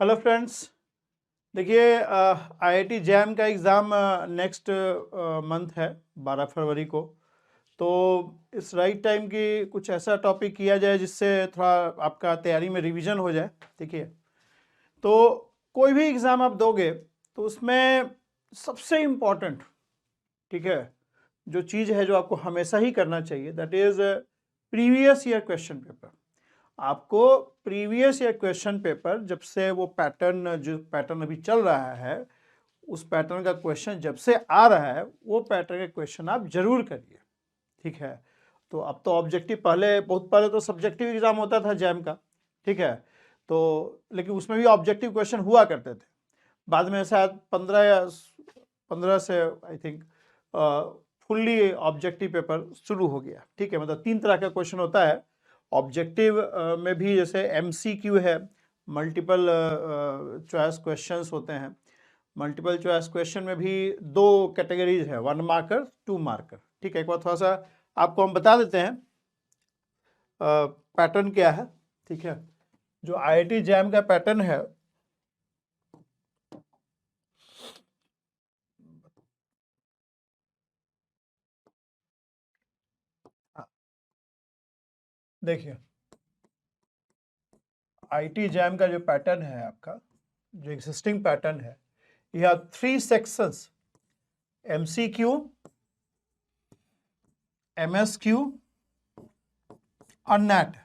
Hello friends. देखिए, IIT jam का exam next month है 12 फरवरी को। तो इस राइट टाइम की कुछ ऐसा टॉपिक किया जाए जिससे थोड़ा आपका तैयारी में रिवीजन हो जाए। देखिए, तो कोई भी एग्ज़ाम आप दोगे तो उसमें सबसे इम्पॉर्टेंट, ठीक है, जो चीज़ है जो आपको हमेशा ही करना चाहिए, that is previous year question paper. आपको प्रीवियस ईयर क्वेश्चन पेपर, जब से वो पैटर्न, जो पैटर्न अभी चल रहा है, उस पैटर्न का क्वेश्चन जब से आ रहा है, वो पैटर्न के क्वेश्चन आप जरूर करिए। ठीक है। तो अब तो ऑब्जेक्टिव, पहले बहुत पहले तो सब्जेक्टिव एग्जाम होता था जैम का, ठीक है। तो लेकिन उसमें भी ऑब्जेक्टिव क्वेश्चन हुआ करते थे। बाद में शायद 15 से I think fully objective paper शुरू हो गया। ठीक है, मतलब 3 तरह का क्वेश्चन होता है ऑब्जेक्टिव में भी। जैसे एमसीक्यू है, मल्टीपल चॉइस क्वेश्चंस होते हैं। मल्टीपल चॉइस क्वेश्चन में भी 2 कैटेगरीज है, 1 मार्कर 2 मार्कर। ठीक है, एक बार थोड़ा सा आपको हम बता देते हैं पैटर्न क्या है। ठीक है, जो आईआईटी जैम का पैटर्न है, देखिए आईआईटी जैम का जो पैटर्न है आपका, जो एग्जिस्टिंग पैटर्न है, यह 3 सेक्शंस, एमसीक्यू, एमएसक्यू और नेट।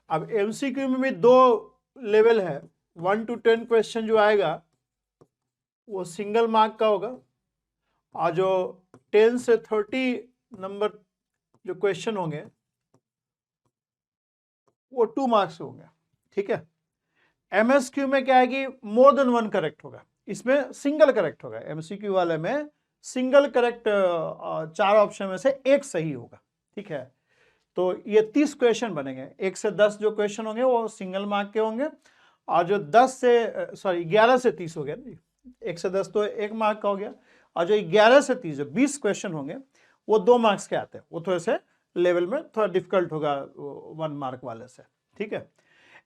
अब एमसीक्यू में भी 2 लेवल है। 1 to 10 क्वेश्चन जो आएगा वो सिंगल मार्क का होगा, और जो 10 से 30 नंबर जो क्वेश्चन होंगे वो 2 मार्क्स होंगे। ठीक है। एमएसक्यू में क्या है कि मोर देन 1 करेक्ट होगा, इसमें सिंगल करेक्ट होगा। एमसीक्यू वाले में सिंगल करेक्ट, 4 ऑप्शन में से एक सही होगा। ठीक है। तो ये 30 क्वेश्चन बनेंगे। 1 से 10 जो क्वेश्चन होंगे वो सिंगल मार्क के होंगे, और जो 11 से 30 हो गया ना, 1 से 10 तो 1 मार्क का हो गया, और जो 11 से 30 जो 20 क्वेश्चन होंगे वो 2 मार्क्स के आते हैं। वो थोड़े से लेवल में थोड़ा डिफिकल्ट होगा 1 मार्क वाले से। ठीक है।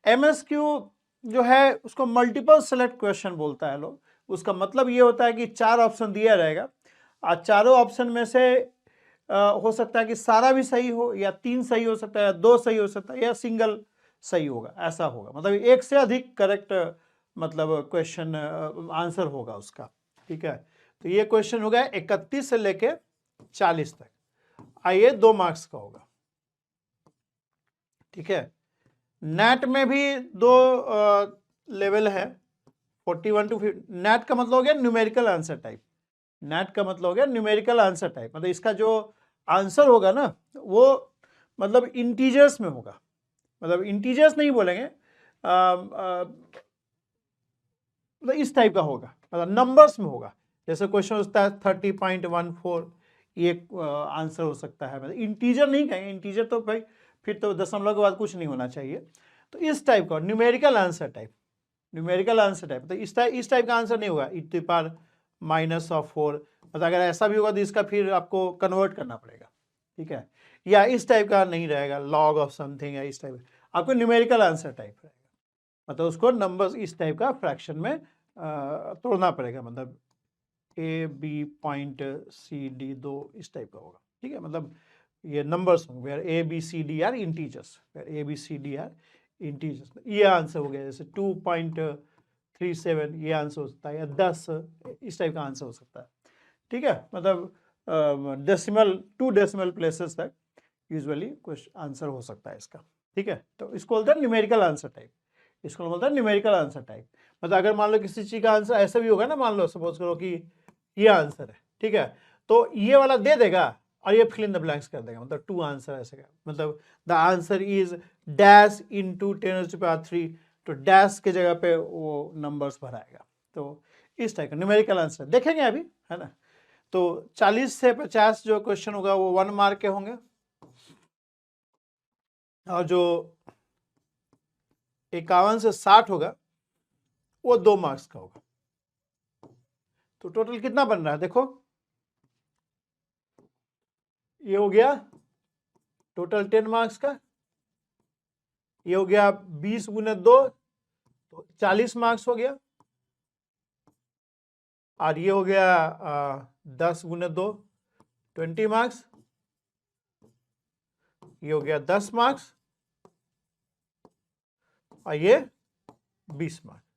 एमएसक्यू जो है उसको मल्टीपल सेलेक्ट क्वेश्चन बोलता है लोग। उसका मतलब ये होता है कि 4 ऑप्शन दिया रहेगा, और चारों ऑप्शन में से हो सकता है कि सारा भी सही हो, या 3 सही हो सकता है, या 2 सही हो सकता है, या सिंगल सही होगा, ऐसा होगा। मतलब एक से अधिक करेक्ट, मतलब क्वेश्चन आंसर होगा उसका। ठीक है। तो ये क्वेश्चन हो गया 31 से लेके 40 तक। आइए 2 मार्क्स का होगा। ठीक है। नेट में भी 2 लेवल है, 41 to 50। नेट का मतलब हो गया न्यूमेरिकल आंसर टाइप। नेट का मतलब हो गया न्यूमेरिकल आंसर टाइप, मतलब इसका जो आंसर होगा ना वो मतलब इंटीजर्स में होगा। मतलब इंटीजर्स नहीं बोलेंगे, मतलब इस टाइप का होगा, मतलब नंबर्स में होगा। जैसे क्वेश्चन होता है 30.14, ये आंसर हो सकता है। मतलब इंटीजर नहीं कहेंगे, इंटीजर तो भाई फिर तो दशमलव के बाद कुछ नहीं होना चाहिए। तो इस टाइप का numerical answer type, numerical answer type, तो इस टाइप का आंसर नहीं होगा e⁻⁻⁴। मतलब अगर ऐसा भी होगा तो इसका फिर आपको कन्वर्ट करना पड़ेगा। ठीक है। या इस टाइप का नहीं रहेगा, लॉग ऑफ समथिंग, या इस टाइप, आपको न्यूमेरिकल आंसर टाइप रहेगा। मतलब उसको नंबर्स इस टाइप का फ्रैक्शन में तोड़ना पड़ेगा। मतलब A B point C D 2 इस टाइप का होगा। ठीक है। मतलब ये नंबर्स होंगे, where A B C D are integers, where A B C D are integers. ये आंसर हो गया। जैसे 2.37 ये आंसर हो सकता है, या 10 इस टाइप का आंसर हो सकता है। ठीक है। मतलब डेसिमल 2 डेसिमल प्लेसेस तक यूजुअली कुछ आंसर हो सकता है इसका। ठीक है। तो इसको बोलते हैं न्यूमेरिकल आंसर टाइप, इसको बोलते हैं न्यूमेरिकल आंसर टाइप। मतलब अगर मान लो किसी चीज का आंसर ऐसा भी होगा ना, मान लो सपोज करो कि ये आंसर है, ठीक है, तो ये वाला दे देगा और ये फिल इन द ब्लैंक्स कर देगा, मतलब 2 आंसर ऐसे का, मतलब the answer is dash into 10⁻³ तो डैश के जगह पे वो नंबर्स भराएगा। तो इस टाइप का न्यूमेरिकल आंसर देखेंगे अभी, है ना। तो 40 से 50 जो क्वेश्चन होगा वो 1 मार्क के होंगे, और जो 51 से 60 होगा वो 2 मार्क्स का होगा। तो टोटल कितना बन रहा है देखो, ये हो गया टोटल 10 मार्क्स का, ये हो गया 20 × 2 तो 40 मार्क्स हो गया, और ये हो गया 10 गुने 2 20 मार्क्स, ये हो गया 10 मार्क्स, और ये 20 मार्क्स।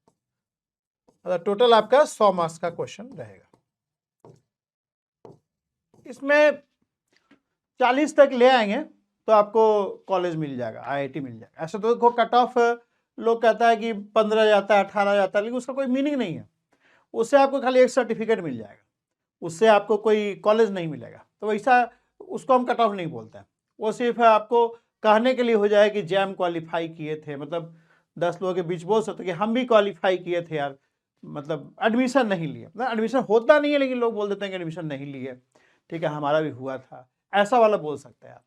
मतलब टोटल आपका 100 मार्क्स का क्वेश्चन रहेगा। इसमें 40 तक ले आएंगे तो आपको कॉलेज मिल जाएगा, आईआईटी मिल जाएगा। ऐसा तो देखो कट ऑफ लोग कहता है कि 15 जाता है, 18 जाता है, लेकिन उसका कोई मीनिंग नहीं है। उससे आपको खाली एक सर्टिफिकेट मिल जाएगा, उससे आपको कोई कॉलेज नहीं मिलेगा। तो वैसा उसको हम कट ऑफ नहीं बोलते हैं। वो सिर्फ आपको कहने के लिए हो जाए कि जैम क्वालिफाई किए थे, मतलब 10 लोगों के बीच बोल सकते कि हम भी क्वालिफाई किए थे यार, मतलब एडमिशन नहीं लिए। मतलब एडमिशन होता नहीं है, लेकिन लोग बोल देते हैं कि एडमिशन नहीं लिए, ठीक है, हमारा भी हुआ था, ऐसा वाला बोल सकते हैं आप,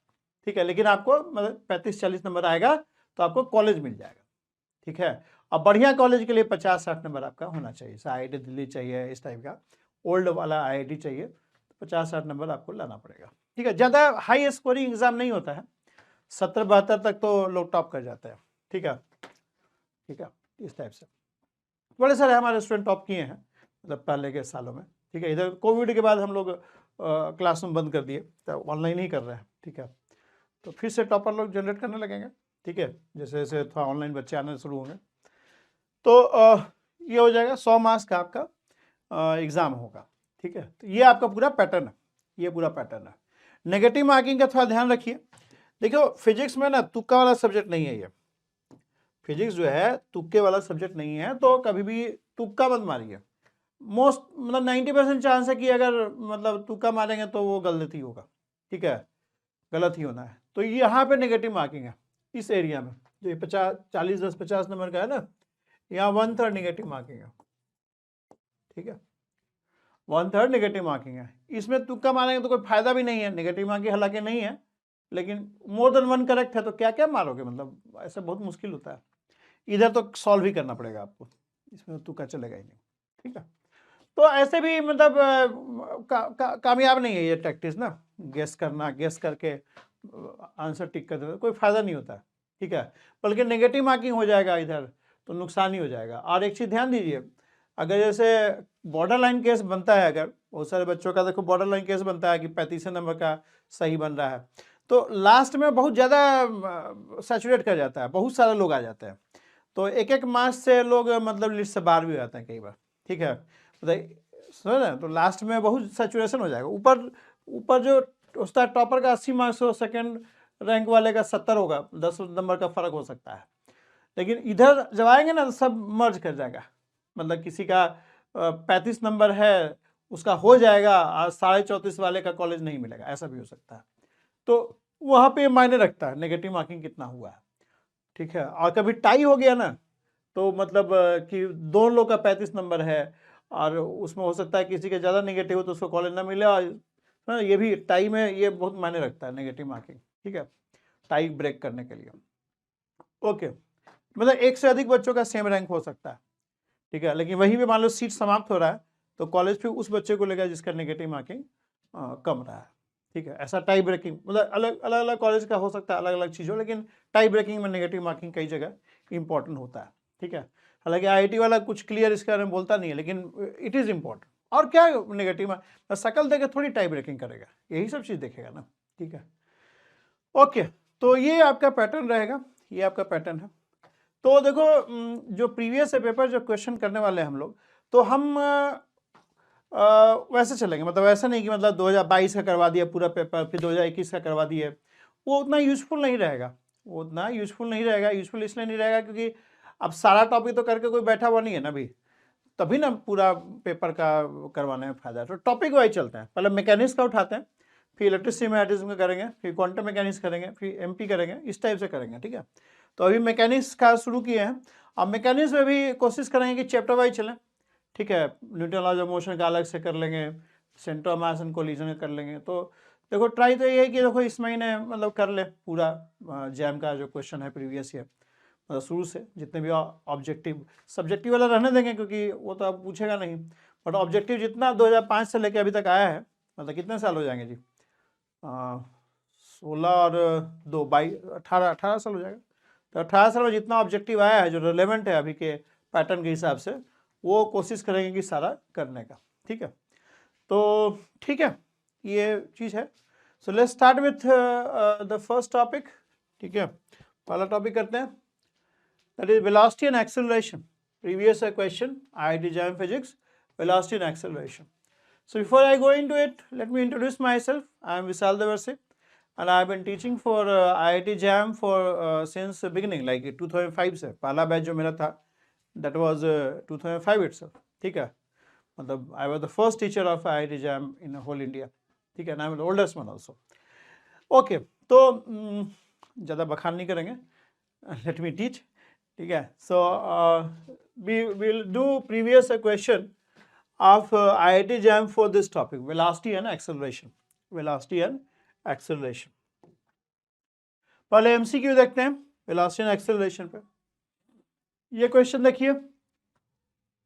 ठीक है। लेकिन आपको मतलब 35-40 नंबर आएगा तो आपको कॉलेज मिल जाएगा, ठीक है। अब बढ़िया कॉलेज के लिए 50-60 नंबर आपका होना चाहिए, जैसे IIT दिल्ली चाहिए, इस टाइप का ओल्ड वाला IIT चाहिए, 50-60 नंबर आपको लाना पड़ेगा, ठीक है। ज़्यादा हाई स्कोरिंग एग्जाम नहीं होता है, 70-72 तक तो लोग टॉप कर जाते हैं, ठीक है, ठीक है। इस टाइप से बड़े सारे हमारे स्टूडेंट टॉप किए हैं, मतलब पहले के सालों में, ठीक है। इधर कोविड के बाद हम लोग क्लासरूम बंद कर दिए, तो ऑनलाइन ही कर रहे हैं, ठीक है। तो फिर से टॉपर लोग जनरेट करने लगेंगे, ठीक है, जैसे जैसे थोड़ा ऑनलाइन बच्चे आने शुरू होंगे। तो ये हो जाएगा 100 मार्क्स का आपका एग्ज़ाम होगा, ठीक है। तो ये आपका पूरा पैटर्न है, ये पूरा पैटर्न है। नेगेटिव मार्किंग का थोड़ा ध्यान रखिए। देखो फिजिक्स में ना तुक्का वाला सब्जेक्ट नहीं है, ये फिजिक्स जो है तुक्के वाला सब्जेक्ट नहीं है, तो कभी भी तुक्का मत मारिए। मोस्ट मतलब 90% चांस है कि अगर मतलब तुक्का मारेंगे तो वो गलती होगा, ठीक है, गलत ही होना है। तो यहाँ पे नेगेटिव मार्किंग है इस एरिया में, जो ये 40 नंबर का है ना, यहाँ 1/3 नेगेटिव मार्किंग है, ठीक है, 1/3 नेगेटिव मार्किंग है। इसमें तुक्का मारेंगे तो कोई फायदा भी नहीं है, नेगेटिव मार्किंग हालांकि नहीं है, लेकिन मोर देन 1 करेक्ट है तो क्या क्या मारोगे, मतलब ऐसा बहुत मुश्किल होता है। इधर तो सॉल्व ही करना पड़ेगा आपको, इसमें तो तुक्का चलेगा ही नहीं, ठीक है। तो ऐसे भी मतलब कामयाब नहीं है ये प्रैक्टिस ना, गेस करना, गेस करके आंसर टिक कर देना, कोई फायदा नहीं होता, ठीक है। बल्कि नेगेटिव मार्किंग हो जाएगा इधर तो नुकसान ही हो जाएगा। और एक चीज़ ध्यान दीजिए, अगर जैसे बॉर्डर लाइन केस बनता है, अगर बहुत सारे बच्चों का देखो बॉर्डर लाइन केस बनता है कि 35 नंबर का सही बन रहा है, तो लास्ट में बहुत ज़्यादा सैचुरेट कर जाता है, बहुत सारे लोग आ जाते हैं, तो एक एक मार्क्स से लोग मतलब लिस्ट से बाहर भी हो जाते हैं कई बार, ठीक है। समझ रहे हैं, तो लास्ट में बहुत सैचुरेशन हो जाएगा। ऊपर ऊपर जो उसका टॉपर का 80 मार्क्स हो, सेकंड रैंक वाले का 70 होगा, 10 नंबर का फर्क हो सकता है। लेकिन इधर जब आएंगे ना तो सब मर्ज कर जाएगा, मतलब किसी का 35 नंबर है उसका हो जाएगा और 34.5 वाले का कॉलेज नहीं मिलेगा, ऐसा भी हो सकता है। तो वहाँ पे मायने रखता है नेगेटिव मार्किंग कितना हुआ है, ठीक है। और कभी टाई हो गया ना तो मतलब कि दोनों लोग का 35 नंबर है और उसमें हो सकता है किसी के ज़्यादा नेगेटिव हो तो उसको कॉलेज ना मिले, और हाँ, ये भी टाई में ये बहुत मायने रखता है नेगेटिव मार्किंग, ठीक है, टाई ब्रेक करने के लिए। ओके, मतलब एक से अधिक बच्चों का सेम रैंक हो सकता है, ठीक है, लेकिन वहीं पे मान लो सीट समाप्त हो रहा है तो कॉलेज फिर उस बच्चे को लेगा जिसका नेगेटिव मार्किंग कम रहा है, ठीक है। ऐसा टाई ब्रेकिंग मतलब अलग अलग अलग कॉलेज का हो सकता है, अलग अलग चीज़ों, लेकिन टाई ब्रेकिंग में नेगेटिव मार्किंग कई जगह इंपॉर्टेंट होता है, ठीक है। हालांकि IIT वाला कुछ क्लियर इसके बारे में बोलता नहीं है, लेकिन इट इज़ इम्पॉर्टेंट। और क्या नेगेटिव शकल देकर थोड़ी टाई ब्रेकिंग करेगा, यही सब चीज़ देखेगा ना, ठीक है। ओके, तो ये आपका पैटर्न रहेगा, ये आपका पैटर्न है। तो देखो जो प्रीवियस पेपर जो क्वेश्चन करने वाले हैं हम लोग, तो हम वैसे चलेंगे, मतलब ऐसा नहीं कि मतलब 2022 का करवा दिया पूरा पेपर फिर 2021 का करवा दिए, वो उतना यूजफुल नहीं रहेगा, वो उतना यूजफुल नहीं रहेगा। यूजफुल इसलिए नहीं रहेगा क्योंकि अब सारा टॉपिक तो करके कोई बैठा हुआ नहीं है ना अभी, तभी ना पूरा पेपर का करवाने में फायदा है। तो टॉपिक वाइज चलते हैं, पहले मैकेनिक्स का उठाते हैं, फिर इलेक्ट्रिसिटी का करेंगे, फिर क्वांटम मैकेनिक्स करेंगे, फिर MP करेंगे, इस टाइप से करेंगे, ठीक है। तो अभी मैकेनिक्स का शुरू किए हैं, अब मैकेनिक्स में भी कोशिश करेंगे कि चैप्टर वाइज चलें, ठीक है। न्यूटन लॉज ऑफ मोशन का अलग से कर लेंगे, centre of mass and collision का कर लेंगे। तो देखो ट्राई तो ये है कि देखो इस महीने मतलब कर ले पूरा जैम का जो क्वेश्चन है प्रीवियस ईयर, मतलब शुरू से जितने भी ऑब्जेक्टिव, सब्जेक्टिव वाला रहने देंगे क्योंकि वो तो अब पूछेगा नहीं, बट ऑब्जेक्टिव जितना 2005 से लेकर अभी तक आया है, मतलब कितने साल हो जाएंगे जी, 16 और 2 22 18 साल हो जाएगा। तो 18 साल में जितना ऑब्जेक्टिव आया है जो रिलेवेंट है अभी के पैटर्न के हिसाब से वो कोशिश करेंगे कि सारा करने का, ठीक है। तो ठीक है, ये चीज़ है। So let's start with the first topic, ठीक है। पहला टॉपिक करते हैं, that is velocity and acceleration. Previous question IIT JAM Physics, velocity and acceleration. So before I go into it, let me introduce myself. I am Vishal Devarse and I have been teaching for IIT JAM for since beginning, like 2005 से पहला batch जो मेरा था that was 2005 itself, ठीक है। मतलब I was the first teacher of IIT JAM in whole India, ठीक है, and I am the oldest one also. Okay, तो ज़्यादा बखान नहीं करेंगे, let me teach, ठीक है। So we will do previous question of IIT JAM for this topic, velocity and acceleration, velocity and acceleration। पहले MCQ देखते हैं velocity and acceleration पे। ये क्वेश्चन देखिए,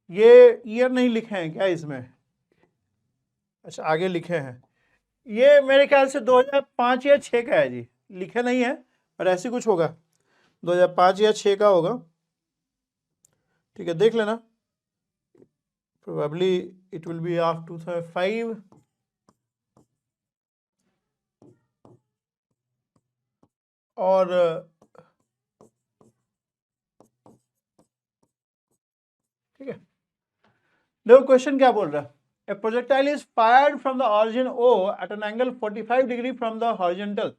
ये ईयर नहीं लिखे हैं क्या इसमें? अच्छा आगे लिखे हैं, ये मेरे ख्याल से 2005 या 6 का है जी, लिखे नहीं है पर ऐसे कुछ होगा, 2005 या 6 का होगा, ठीक है, देख लेना। Probably it will be of 2005 और ठीक है। देखो क्वेश्चन क्या बोल रहा है, a projectile is fired from the origin O at an angle 45 degree from the horizontal.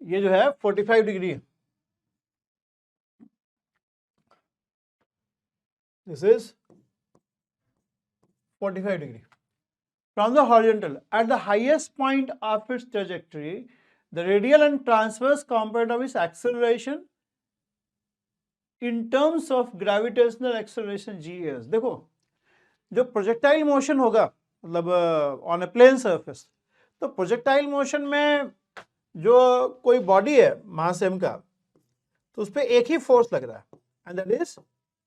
ये जो है 45 डिग्री है, this is 45 degree from the horizontal. At the highest point of its trajectory, the radial and transverse component of its acceleration in terms of gravitational acceleration g is। देखो जो projectile motion होगा मतलब on A plane surface, तो projectile motion में जो कोई body है मास m का, तो उस पर एक ही फोर्स लग रहा है and that is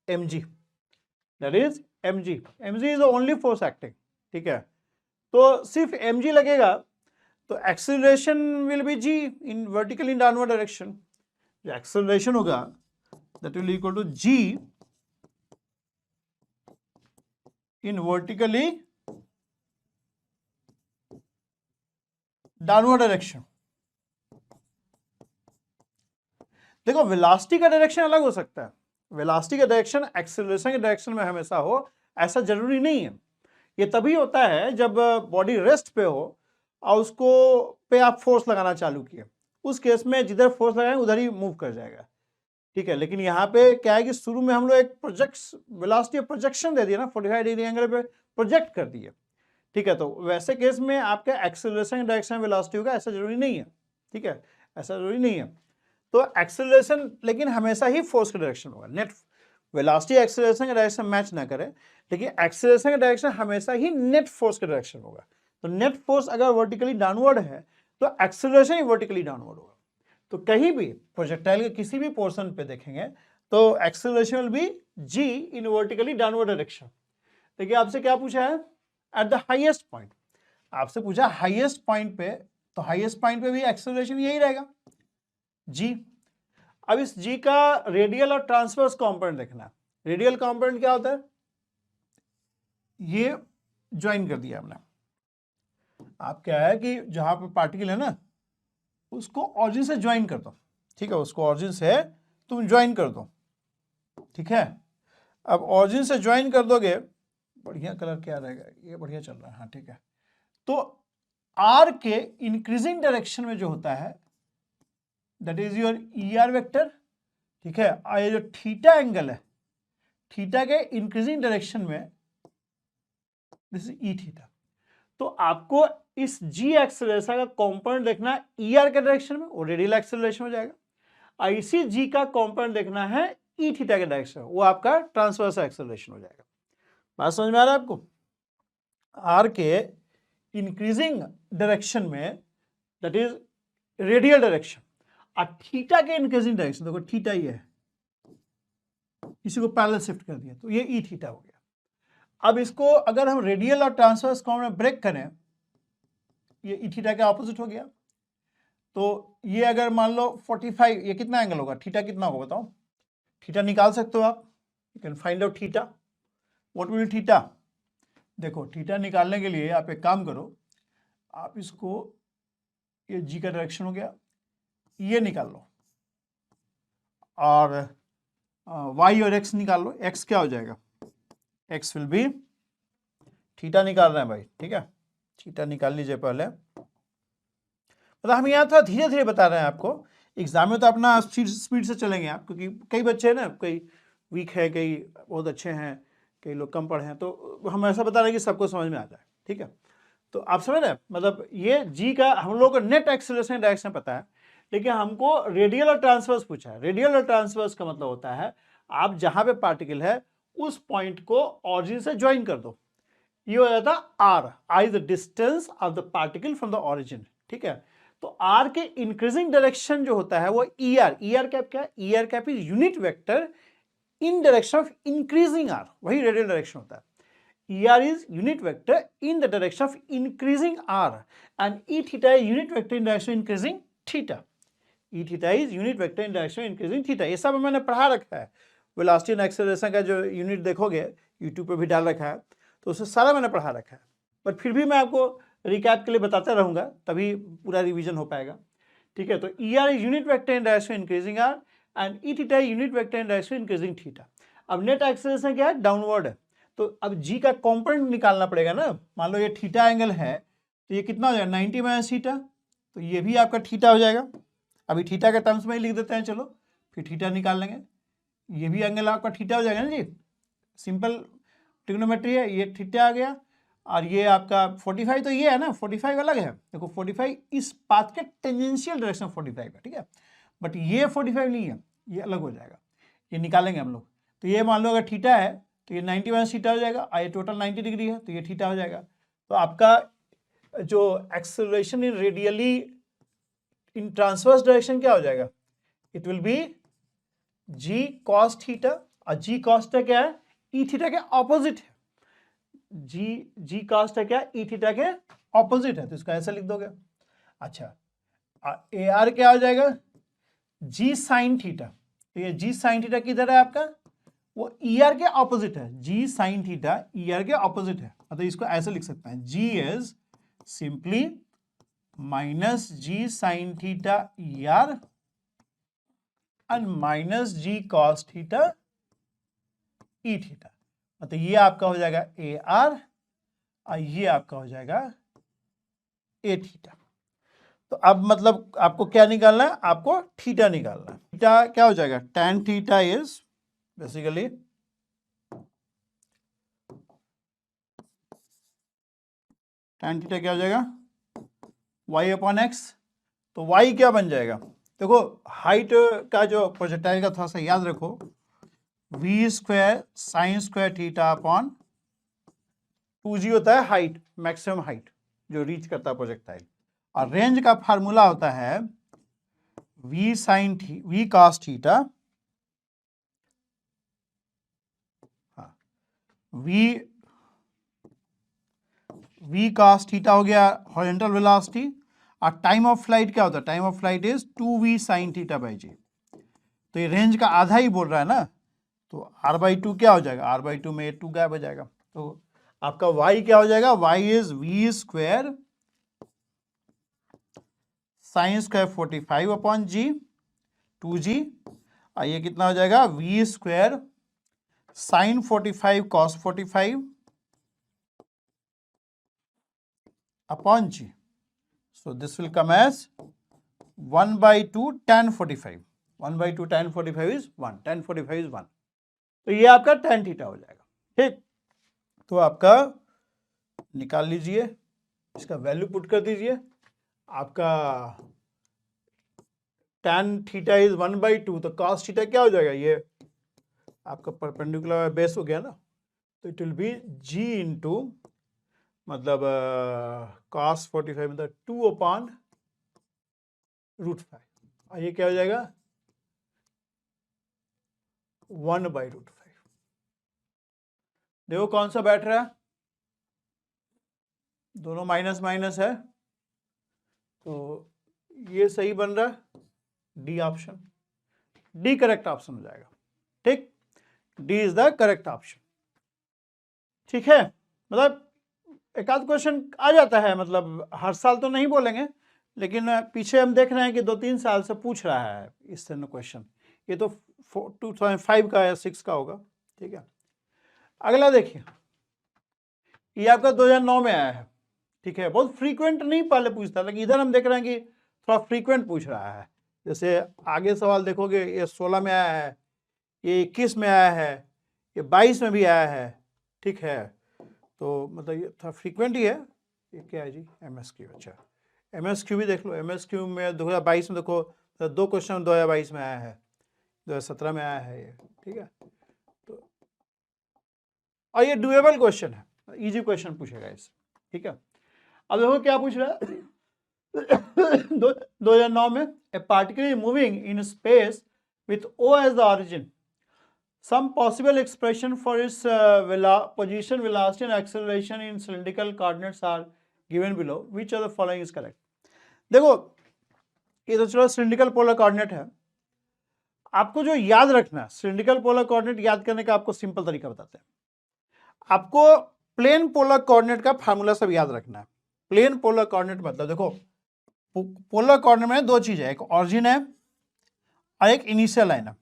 mg, that is mg। mg is the only force acting, ठीक है। तो सिर्फ mg लगेगा तो acceleration will be g in vertical in downward direction. जो एक्सेलरेशन होगा that will equal to g in vertically downward direction. देखो velocity का डायरेक्शन अलग हो सकता है, वेलोसिटी का डायरेक्शन एक्सेलरेशन के डायरेक्शन में हमेशा हो ऐसा जरूरी नहीं है। ये तभी होता है जब बॉडी रेस्ट पे हो और उसको पे आप फोर्स लगाना चालू किए, उस केस में जिधर फोर्स लगाएंगे उधर ही मूव कर जाएगा, ठीक है। लेकिन यहाँ पे क्या है कि शुरू में हम लोग एक वेलोसिटी प्रोजेक्शन दे दिया ना, 45 डिग्री एंगल पे प्रोजेक्ट कर दिए, ठीक है। तो वैसे केस में आपका एक्सेलरेशन के डायरेक्शन वेलोसिटी होगा ऐसा जरूरी नहीं है, ठीक है, ऐसा जरूरी नहीं है। तो एक्सेलरेशन लेकिन हमेशा ही फोर्स का डायरेक्शन होगा, नेट वेलोसिटी एक्सेलरेशन का डायरेक्शन मैच ना करे, लेकिन एक्सेलरेशन का डायरेक्शन हमेशा ही नेट फोर्स का डायरेक्शन होगा। तो नेट फोर्स अगर वर्टिकली डाउनवर्ड है तो एक्सेलरेशन ही वर्टिकली डाउनवर्ड होगा। तो कहीं भी प्रोजेक्टाइल के किसी भी पोर्शन पे देखेंगे तो acceleration will be g in vertically downward direction. देखिए आपसे क्या पूछा है, एट द हाईएस्ट पॉइंट, आपसे पूछा हाईएस्ट पॉइंट पे, तो हाईएस्ट पॉइंट पे भी एक्सेलरेशन यही रहेगा g। अब इस g का रेडियल और ट्रांसवर्स कंपोनेंट देखना। रेडियल कंपोनेंट क्या होता है, ये ज्वाइन कर दिया हमने। आप क्या है कि जहां पर पार्टिकल है ना उसको ऑरिजिन से ज्वाइन कर दो, ठीक है, उसको ऑरिजिन से तुम ज्वाइन कर दो, ठीक है। अब ऑरिजिन से ज्वाइन कर दोगे, बढ़िया कलर क्या रहेगा, ये बढ़िया चल रहा है, हाँ ठीक है। तो आर के इंक्रीजिंग डायरेक्शन में जो होता है that is your ER vector, ठीक है। और ये जो थीटा एंगल है, थीटा के इंक्रीजिंग डायरेक्शन में दिस इज E थीटा। तो आपको इस g एक्सेलरेशन का कंपोनेंट देखना है ER के डायरेक्शन में, वो रेडियल एक्सेलरेशन हो जाएगा। और इसी g का कंपोनेंट देखना है E थीटा के डायरेक्शन में, वो आपका ट्रांसवर्स एक्सेलरेशन हो जाएगा। बात समझ में आ रहा है आपको? r के इंक्रीजिंग डायरेक्शन में दैट इज रेडियल डायरेक्शन, और थीटा के इंक्रीजिंग डायरेक्शन, देखो थीटा ये है, इसी को पैरेलल शिफ्ट कर दिया तो ये E थीटा हो गया। अब इसको अगर हम रेडियल और ट्रांसवर्स कंपोनेंट ब्रेक करें, ये E थीटा के ऑपोजिट हो गया। तो ये अगर मान लो 45, ये कितना एंगल होगा, थीटा कितना होगा बताओ, थीटा निकाल सकते हो आप, you can find out theta. What will theta? देखो थीटा निकालने के लिए आप एक काम करो, आप इसको, ये जी का डायरेक्शन हो गया, ये निकाल लो और वाई और एक्स निकाल लो. एक्स क्या हो जाएगा? एक्स विल बी, थीटा निकाल रहे हैं भाई, ठीक है, थीटा निकाल लीजिए पहले. मतलब हम यहाँ थोड़ा धीरे धीरे बता रहे हैं आपको, एग्जाम में तो अपना स्पीड से चलेंगे आप, क्योंकि कई बच्चे हैं ना, कई वीक है, कई बहुत अच्छे हैं, कई लोग कम पढ़े हैं, तो हम ऐसा बता रहे हैं कि सबको समझ में आ जाए, ठीक है. तो आप समझ रहे हैं, मतलब ये जी का हम लोग को नेट एक्सेलरेशन डायरेक्शन पता है, लेकिन हमको रेडियल और ट्रांसवर्स पूछा है. रेडियल और ट्रांसवर्स का मतलब होता है आप जहां पे पार्टिकल है उस पॉइंट को ऑरिजिन से ज्वाइन कर दो. ये हो जाता R. R is the distance of the particle from the origin, ठीक है. तो आर के इंक्रीजिंग डायरेक्शन जो होता है वो E R. E R cap क्या है? E R cap is unit vector in direction of increasing R, वही रेडियल डायरेक्शन होता है. ER is unit vector in the direction of increasing R and E theta is unit vector in direction of increasing theta. E theta is unit vector in direction of increasing theta. ये सब मैंने पढ़ा रखा है. Velocity and acceleration का जो unit देखोगे YouTube पे भी डाल रखा है, तो उससे सारा मैंने पढ़ा रखा है. पर फिर भी मैं आपको रिकैप के लिए बताता रहूँगा, तभी पूरा रिवीजन हो पाएगा, ठीक है. तो ER is unit vector in direction of increasing R and E theta is unit vector in direction of increasing theta. अब नेट एक्सेलरेशन क्या है? डाउनवर्ड है. तो अब जी का कॉम्पोनेंट निकालना पड़ेगा ना. मान लो ये थीटा एंगल है, तो ये कितना हो जाएगा? 90 माइनस थीटा. तो ये भी आपका थीटा हो जाएगा. अभी थीटा के टर्म्स में ही लिख देते हैं, चलो फिर थीटा निकाल लेंगे. ये भी एंगल आपका थीटा हो जाएगा ना जी, सिंपल ट्रिग्नोमेट्री है. ये थीटा आ गया और ये आपका 45, तो ये है ना, 45 अलग है. देखो 45 इस पाथ के टेंजेंशियल डायरेक्शन 45 है, ठीक है, बट ये 45 नहीं है, ये अलग हो जाएगा. ये निकालेंगे हम लोग. तो ये मान लो अगर थीटा है तो ये 90 माइनस थीटा हो जाएगा, और ये टोटल 90 डिग्री है, तो ये थीटा हो जाएगा. तो आपका जो acceleration in radially in transverse direction क्या हो जाएगा? It will be G cos theta. और जी कॉस थीटा क्या है? ई थीटा के ऑपोजिट है. जी कॉस थीटा क्या है? ई थीटा के ऑपोजिट है, तो इसको ऐसे लिख दोगे. अच्छा, ए आर क्या हो जाएगा? जी साइन थीटा. तो ये जी साइन थीटा किधर है आपका? वो ई आर के ऑपोजिट है. G sine theta E R के ऑपोजिट है, तो इसको ऐसे लिख सकते हैं, G is simply minus G sine theta E R and minus G cos theta E theta. मतलब ये आपका हो जाएगा ए आर और ये आपका हो जाएगा ए थीटा. तो अब मतलब आपको क्या निकालना है? आपको थीटा निकालना है. थीटा क्या हो जाएगा? tan theta is basically tan theta क्या हो जाएगा? y upon x. तो y क्या बन जाएगा? देखो हाइट का जो प्रोजेक्टाइल का थोड़ा सा याद रखो, v square sine square theta upon 2g होता है हाइट, मैक्सिमम हाइट जो रीच करता है प्रोजेक्टाइल. और रेंज का फार्मूला होता है v cos theta, v cos theta हो गया हॉरिजॉन्टल वेलोसिटी. और टाइम ऑफ फ्लाइट क्या होता है? Time of flight is 2v sin theta by G. तो ये रेंज का आधा ही बोल रहा है ना, तो r/2 क्या हो जाएगा? r/2 में 2 गैप हो जाएगा. तो आपका y क्या हो जाएगा? y is v square sine square 45 upon G 2g. और ये कितना हो जाएगा? v square sine 45 cos 45 upon G. So this will come as 1/2 tan 45. 1/2 tan 45 is 1. Tan 45 is 1. तो ये आपका tan थीटा हो जाएगा, ठीक. तो आपका निकाल लीजिए, इसका वैल्यू पुट कर दीजिए. आपका tan थीटा इज 1/2, तो cos थीटा क्या हो जाएगा? ये आपका परपेंडिकुलर बेस हो गया ना, तो it will be g into मतलब cos 45 मतलब 2 अपॉन √5. और ये क्या हो जाएगा? 1/√5. देखो कौन सा बैठ रहा है? दोनों माइनस माइनस है, तो ये सही बन रहा है. D option, D correct option हो जाएगा, ठीक. D is the correct option. ठीक है, मतलब एक आध क्वेश्चन आ जाता है, मतलब हर साल तो नहीं बोलेंगे, लेकिन पीछे हम देख रहे हैं कि 2-3 साल से पूछ रहा है इस तरह क्वेश्चन। ये तो 2005 का या 6 का होगा। ठीक है, अगला देखिए, ये आपका 2009 में आया है। ठीक है, बहुत फ्रीक्वेंट नहीं पहले पूछता, लेकिन इधर हम देख रहे हैं कि थोड़ा फ्रीक्वेंट पूछ रहा है। जैसे आगे सवाल देखोगे, ये 16 में आया है, ये 21 में आया है, ये 22 में भी आया है। ठीक है, तो मतलब ये थोड़ा फ्रीक्वेंट ही है। ये क्या है जी, MSQ। अच्छा, MSQ भी देख लो। MSQ में 2022 में देखो, तो 2 क्वेश्चन 2022 में आया है, 2017 में आया है ये। ठीक है, तो और ये डुएबल क्वेश्चन है, इजी क्वेश्चन पूछेगा इससे। ठीक है, अब देखो क्या पूछ रहा है। 2009 में a particle is moving in space with O as the origin. Some possible expression for its position, velocity and acceleration in cylindrical coordinates are given below. Which of the following is correct? देखो, ये तो चलो cylindrical polar coordinate है। आपको जो याद रखना है, सिलिंड्रिकल पोलर कोऑर्डिनेट याद करने का आपको सिंपल तरीका बताते हैं। आपको प्लेन पोलर कोऑर्डिनेट का फार्मूला सब याद रखना है। प्लेन पोलर कोऑर्डिनेट मतलब देखो, पोलर कोऑर्डिनेट में 2 चीज है, एक ऑरिजिन है और एक इनिशियल लाइन है।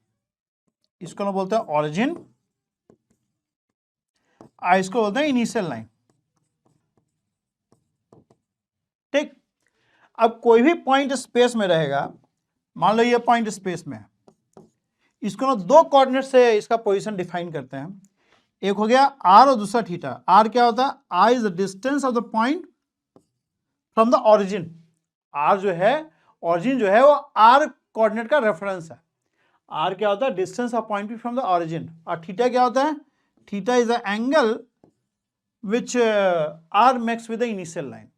इसको हम बोलते हैं ऑरिजिन, और इसको बोलते हैं इनिशियल लाइन। ठीक, अब कोई भी पॉइंट स्पेस में रहेगा, मान लो ये पॉइंट स्पेस में है, इसको ना 2 कोऑर्डिनेट से इसका पोजीशन डिफाइन करते हैं। एक हो गया r और दूसरा थीटा। r क्या होता है? r is the distance of the point from the origin. r जो है, ऑरिजिन जो है वो r कोऑर्डिनेट का रेफरेंस है। r क्या होता है? Distance of point from the origin. और थीटा क्या होता है? Theta is the angle which r makes with the initial line.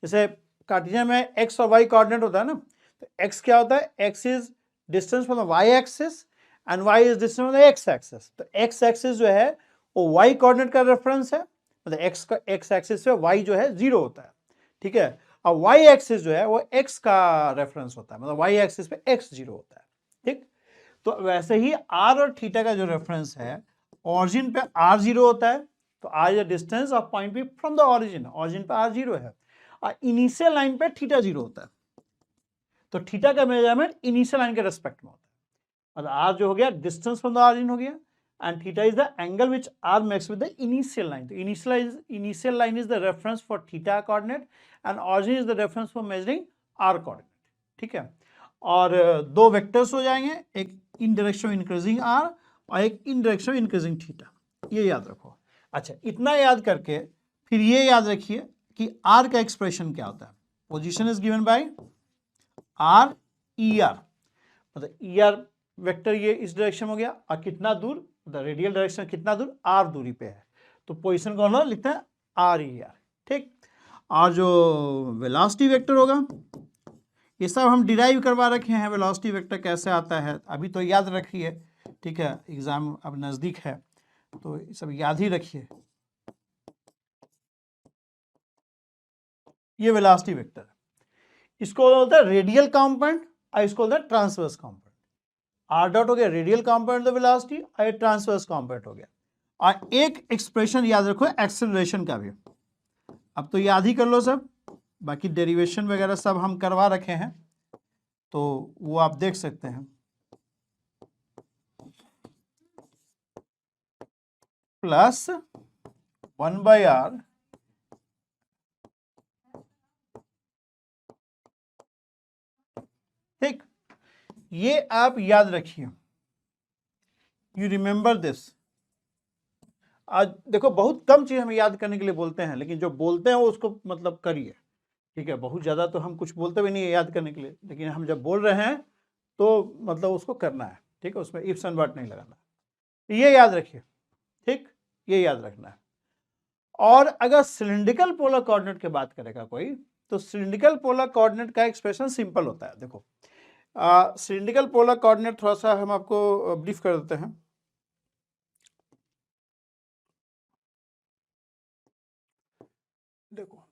जैसे कार्टेशियन में x और y कोऑर्डिनेट होता है ना, तो x क्या होता है? x is distance from the y axis and y is distance from the x axis. तो x एक्सिस जो है वो y कोऑर्डिनेट का रेफरेंस है, मतलब x एक्सिस पे y जो है 0 होता है। ठीक है, और y एक्सिस जो है वो x का रेफरेंस होता है, मतलब y एक्सिस पे x 0 होता है। ठीक, तो वैसे ही r और थीटा का जो रेफरेंस है, ऑरिजिन पे r 0 होता है, तो r is the distance of point p from the origin. Origin पे r 0 है और इनिशियल लाइन पे थीटा 0 होता है, तो थीटा का मेजरमेंट इनिशियल लाइन के रेस्पेक्ट में होता है। मतलब r जो हो गया डिस्टेंस फ्रॉम द ऑरिजिन हो गया, and theta is the angle which r makes with the initial line. The initial line is the reference for theta coordinate and origin is the reference for measuring r coordinate. ठीक है, और 2 vectors हो जाएंगे, एक इन direction increasing r और एक इन direction increasing theta. ये याद रखो। अच्छा, इतना याद करके फिर ये याद रखिए कि r का एक्सप्रेशन क्या होता है। Position is given by r er, मतलब er वेक्टर ये इस डायरेक्शन हो गया, और कितना दूर, रेडियल डायरेक्शन कितना दूर, r दूरी पे है, तो पोजीशन कौन होगा? लिखते हैं r e r। ठीक, और जो वेलोसिटी वेक्टर होगा, ये सब हम डिराइव करवा रखे हैं। वेलोसिटी वेक्टर कैसे आता है अभी तो याद रखिए। ठीक है, एग्जाम अब नजदीक है तो ये सब याद ही रखिए। ये वेलोसिटी वेक्टर, इसको बोलते हैं रेडियल कंपोनेंट और इसको बोलते हैं ट्रांसवर्स कंपोनेंट। r डॉट हो गया रेडियल कंपोनेंट ऑफ वेलोसिटी और ये ट्रांसवर्स कंपोनेंट हो गया। और एक एक्सप्रेशन याद रखो एक्सेलरेशन का भी, अब तो याद ही कर लो सब, बाकी डेरिवेशन वगैरह सब हम करवा रखे हैं तो वो आप देख सकते हैं। प्लस 1/r ठीक, ये आप याद रखिए, यू रिमेंबर दिस। आज देखो बहुत कम चीज हमें याद करने के लिए बोलते हैं, लेकिन जो बोलते हैं वो उसको मतलब करिए। ठीक है, बहुत ज्यादा तो हम कुछ बोलते भी नहीं है याद करने के लिए, लेकिन हम जब बोल रहे हैं तो मतलब उसको करना है। ठीक है, उसमें इफ्स एंड बट नहीं लगाना, ये याद रखिए। ठीक, ये याद रखना है। और अगर सिलिंड्रिकल पोलर कोऑर्डिनेट की बात करेगा कोई, तो सिलिंड्रिकल पोलर कोऑर्डिनेट का एक्सप्रेशन सिंपल होता है। देखो सिलिंड्रिकल पोलर कोऑर्डिनेट थोड़ा सा हम आपको ब्रीफ कर देते हैं। देखो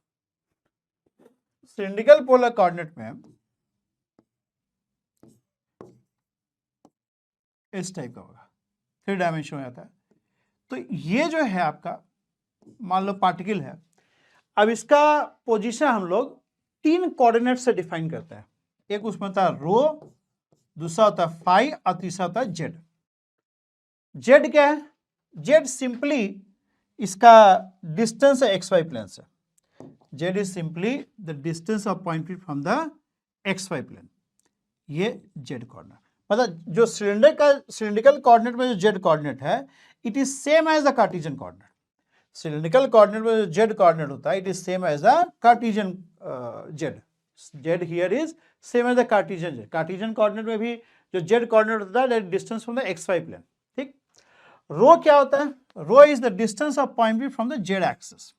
सिलिंड्रिकल पोलर कोऑर्डिनेट में इस टाइप का होगा। 3 डायमेंशन हो जाता है। तो ये जो है आपका मान लो पार्टिकल है, अब इसका पोजीशन हम लोग 3 कोऑर्डिनेट से डिफाइन करते हैं। एक उसमें होता है रो, दूसरा होता है फाई और तीसरा होता है जेड। जेड क्या है? जेड सिंपली इसका डिस्टेंस है एक्स वाई प्लेन से। Z is simply the distance of point P from the X Y plane. ये जेड कोऑर्डिनेट, मतलब जो सिलिंड्रिकल कोऑर्डिनेट में जो जेड कोऑर्डिनेट है, it is same as the Cartesian coordinate. Cylindrical coordinate में जो Z coordinate होता है, it is same as the Cartesian Z. Z here is same as the Cartesian Z. Cartesian coordinate में भी जो जेड कोऑर्डिनेट होता है, that distance from the X Y plane. ठीक। रो क्या होता है? Rho is the distance of point P from the Z axis.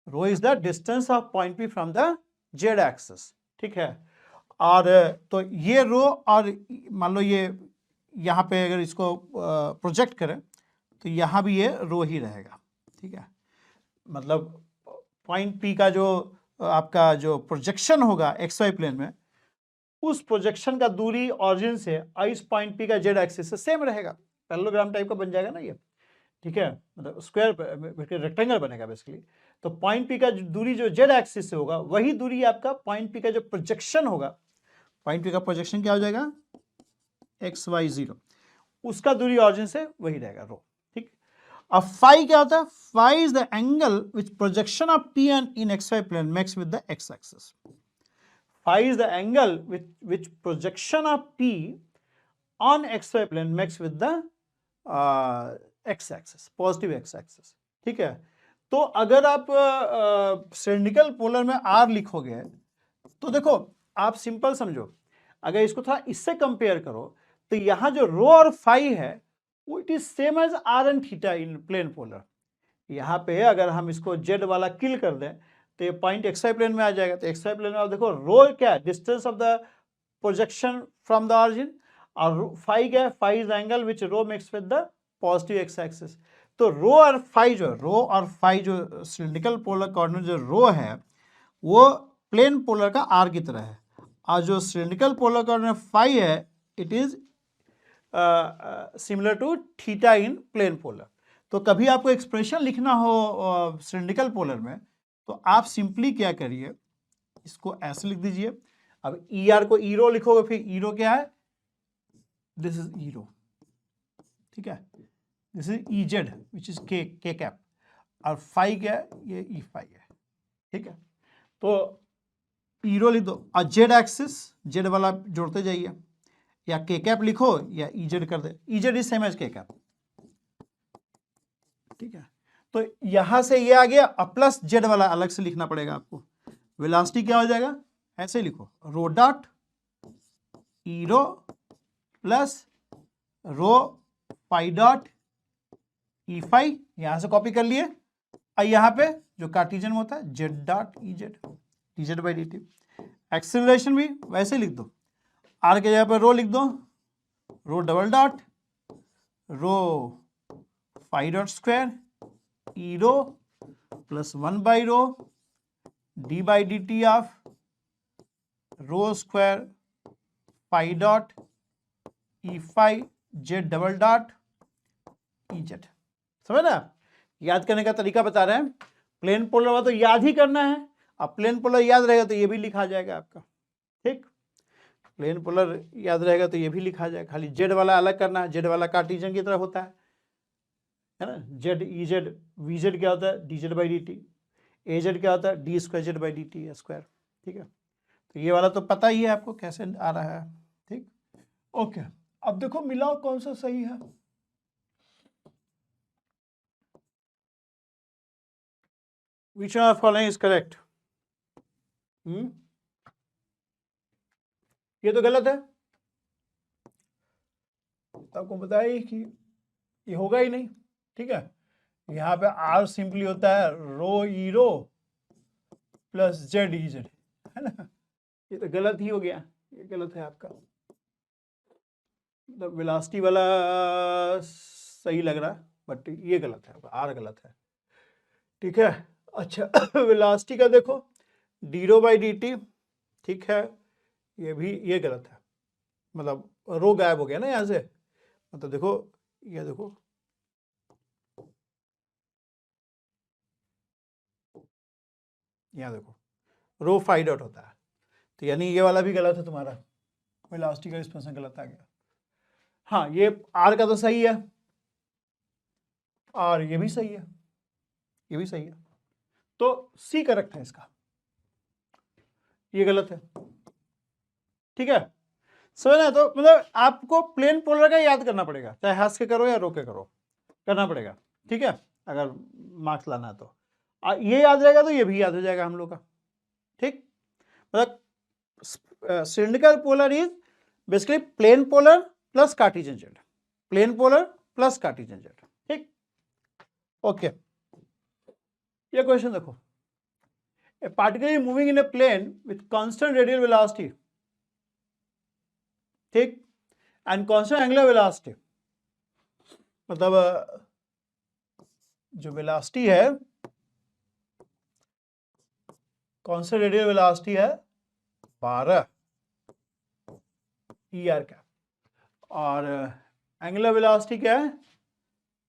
Rho is the distance of point P from the Z axis. ठीक है। और तो ये रो, और मान लो ये यहाँ पे अगर इसको प्रोजेक्ट करें तो यहाँ भी ये रो ही रहेगा। ठीक है। मतलब पॉइंट पी का जो आपका जो प्रोजेक्शन होगा एक्स वाई प्लेन में, उस प्रोजेक्शन का दूरी ऑरिजिन से इस पॉइंट पी का जेड एक्सिस से सेम रहेगा। पैरेललोग्राम टाइप का बन जाएगा ना ये। ठीक है। मतलब स्क्वायर रेक्टेंगल बनेगा बेसिकली। तो पॉइंट पी का दूरी जो जेड एक्सिस से होगा, वही दूरी आपका पॉइंट पी का जो प्रोजेक्शन होगा, पॉइंट पी का प्रोजेक्शन क्या हो जाएगा? एक्स वाई 0, उसका दूरी ऑरिजिन से वही रहेगा रो। ठीक। अब फाई क्या होता है? Phi is the angle which projection of P N in X Y plane makes with the X axis. Phi is the angle which projection of P on X Y plane makes with the X axis, positive X axis. ठीक है। तो अगर आप cylindrical polar में are लिखोगे तो देखो, आप सिंपल समझो, अगर इसको थोड़ा इससे कंपेयर करो तो यहां जो रो और फाई है वो it is same as R and theta in plane polar. यहाँ पे अगर हम इसको जेड वाला किल कर दें तो ये पॉइंट एक्स वाई प्लेन में आ जाएगा। तो एक्स वाई प्लेन में आप देखो रो क्या है? Distance of the projection from the origin. और फाई क्या है? Phi is angle which rho makes with the positive X axis. तो रो और फाई जो सिलिंड्रिकल पोलर कोऑर्डिनेट जो रो है वो प्लेन पोलर का आर की तरह है, और जो सिलिंड्रिकल पोलर कोऑर्डिनेट फाई है, it is similar to theta in plane polar. तो कभी आपको एक्सप्रेशन लिखना हो सिलिंड्रिकल पोलर में तो आप सिंपली क्या करिए, इसको ऐसे लिख दीजिए। अब ई आर को ई रो लिखोगे, फिर ई रो क्या है? दिस इज ई रो। ठीक है। This is E Z which is के कैप, और फाई क्या है? ये ई फाई है। ठीक है। तो ई रो लिख दो, और जेड एक्सिस जेड वाला जोड़ते जाइए, या के कैप लिखो या ई जेड कर दे। E Z is same as K cap. ठीक है। तो यहां से ये आ गया, अब प्लस जेड वाला अलग से लिखना पड़ेगा आपको। वेलोसिटी क्या हो जाएगा? ऐसे लिखो, rho dot E rho plus rho phi dot E phi, यहां से कॉपी कर लिए। और यहां पे जो कार्टेशियन में होता है Z dot E Z, D Z by D T. Acceleration भी वैसे लिख दो, आर के जगह पर रो लिख दो, rho double dot rho phi dot square E rho plus 1 by rho D by D T of rho square phi dot E phi Z double dot E Z. समझ ना? याद करने का तरीका बता रहे हैं। प्लेन पोलर वाला तो याद ही करना है। अब प्लेन पोलर याद रहेगा तो ये भी लिखा जाएगा आपका। ठीक। प्लेन पोलर याद रहेगा तो ये भी लिखा जाएगा, खाली जेड वाला अलग करना है। जेड वाला कार्टेशियन की तरह होता है ना? Z E Z, V Z क्या होता है? D Z by D T. A Z क्या होता है? D square Z by D T square. ठीक है। तो ये वाला तो पता ही है आपको कैसे आ रहा है। ठीक। ओके। अब देखो मिलाओ कौन सा सही है। Which one of the following is correct? ये तो गलत है। आपको बताया कि ये होगा ही नहीं। ठीक है। यहाँ पे आर सिंपली होता है रो ई rho plus Z E Z, है ना? ये तो गलत ही हो गया, ये गलत है आपका। मतलब वेलोसिटी वाला सही लग रहा है, बट ये गलत है, आर गलत है। ठीक है। अच्छा, वेलोसिटी का देखो D rho by D T. ठीक है। ये भी ये गलत है, मतलब रो गायब हो गया ना यहाँ से। मतलब देखो ये देखो, यहाँ देखो रो फाई डॉट होता है, तो यानी ये वाला भी गलत है तुम्हारा, वेलोसिटी का एक्सप्रेशन गलत आ गया। हाँ, ये आर का तो सही है, और ये भी सही है, ये भी सही है, तो सी करेक्ट है इसका, ये गलत है। ठीक है, समझ ना? तो मतलब आपको प्लेन पोलर का याद करना पड़ेगा, चाहे हंस के करो या रो के करो, करना पड़ेगा। ठीक है, अगर मार्क्स लाना है तो ये याद रहेगा तो ये भी याद हो जाएगा हम लोग का। ठीक, मतलब cylindrical polar is basically plane polar plus Cartesian Z, plane polar plus Cartesian Z. ठीक, ओके। ये क्वेश्चन देखो, a particle is moving in a plane with constant radial velocity, ठीक, एंड कांस्टेंट एंगुलर वेलोसिटी, मतलब जो velocity है, constant radial velocity है 12 ER का, और एंगुलर वेलोसिटी क्या है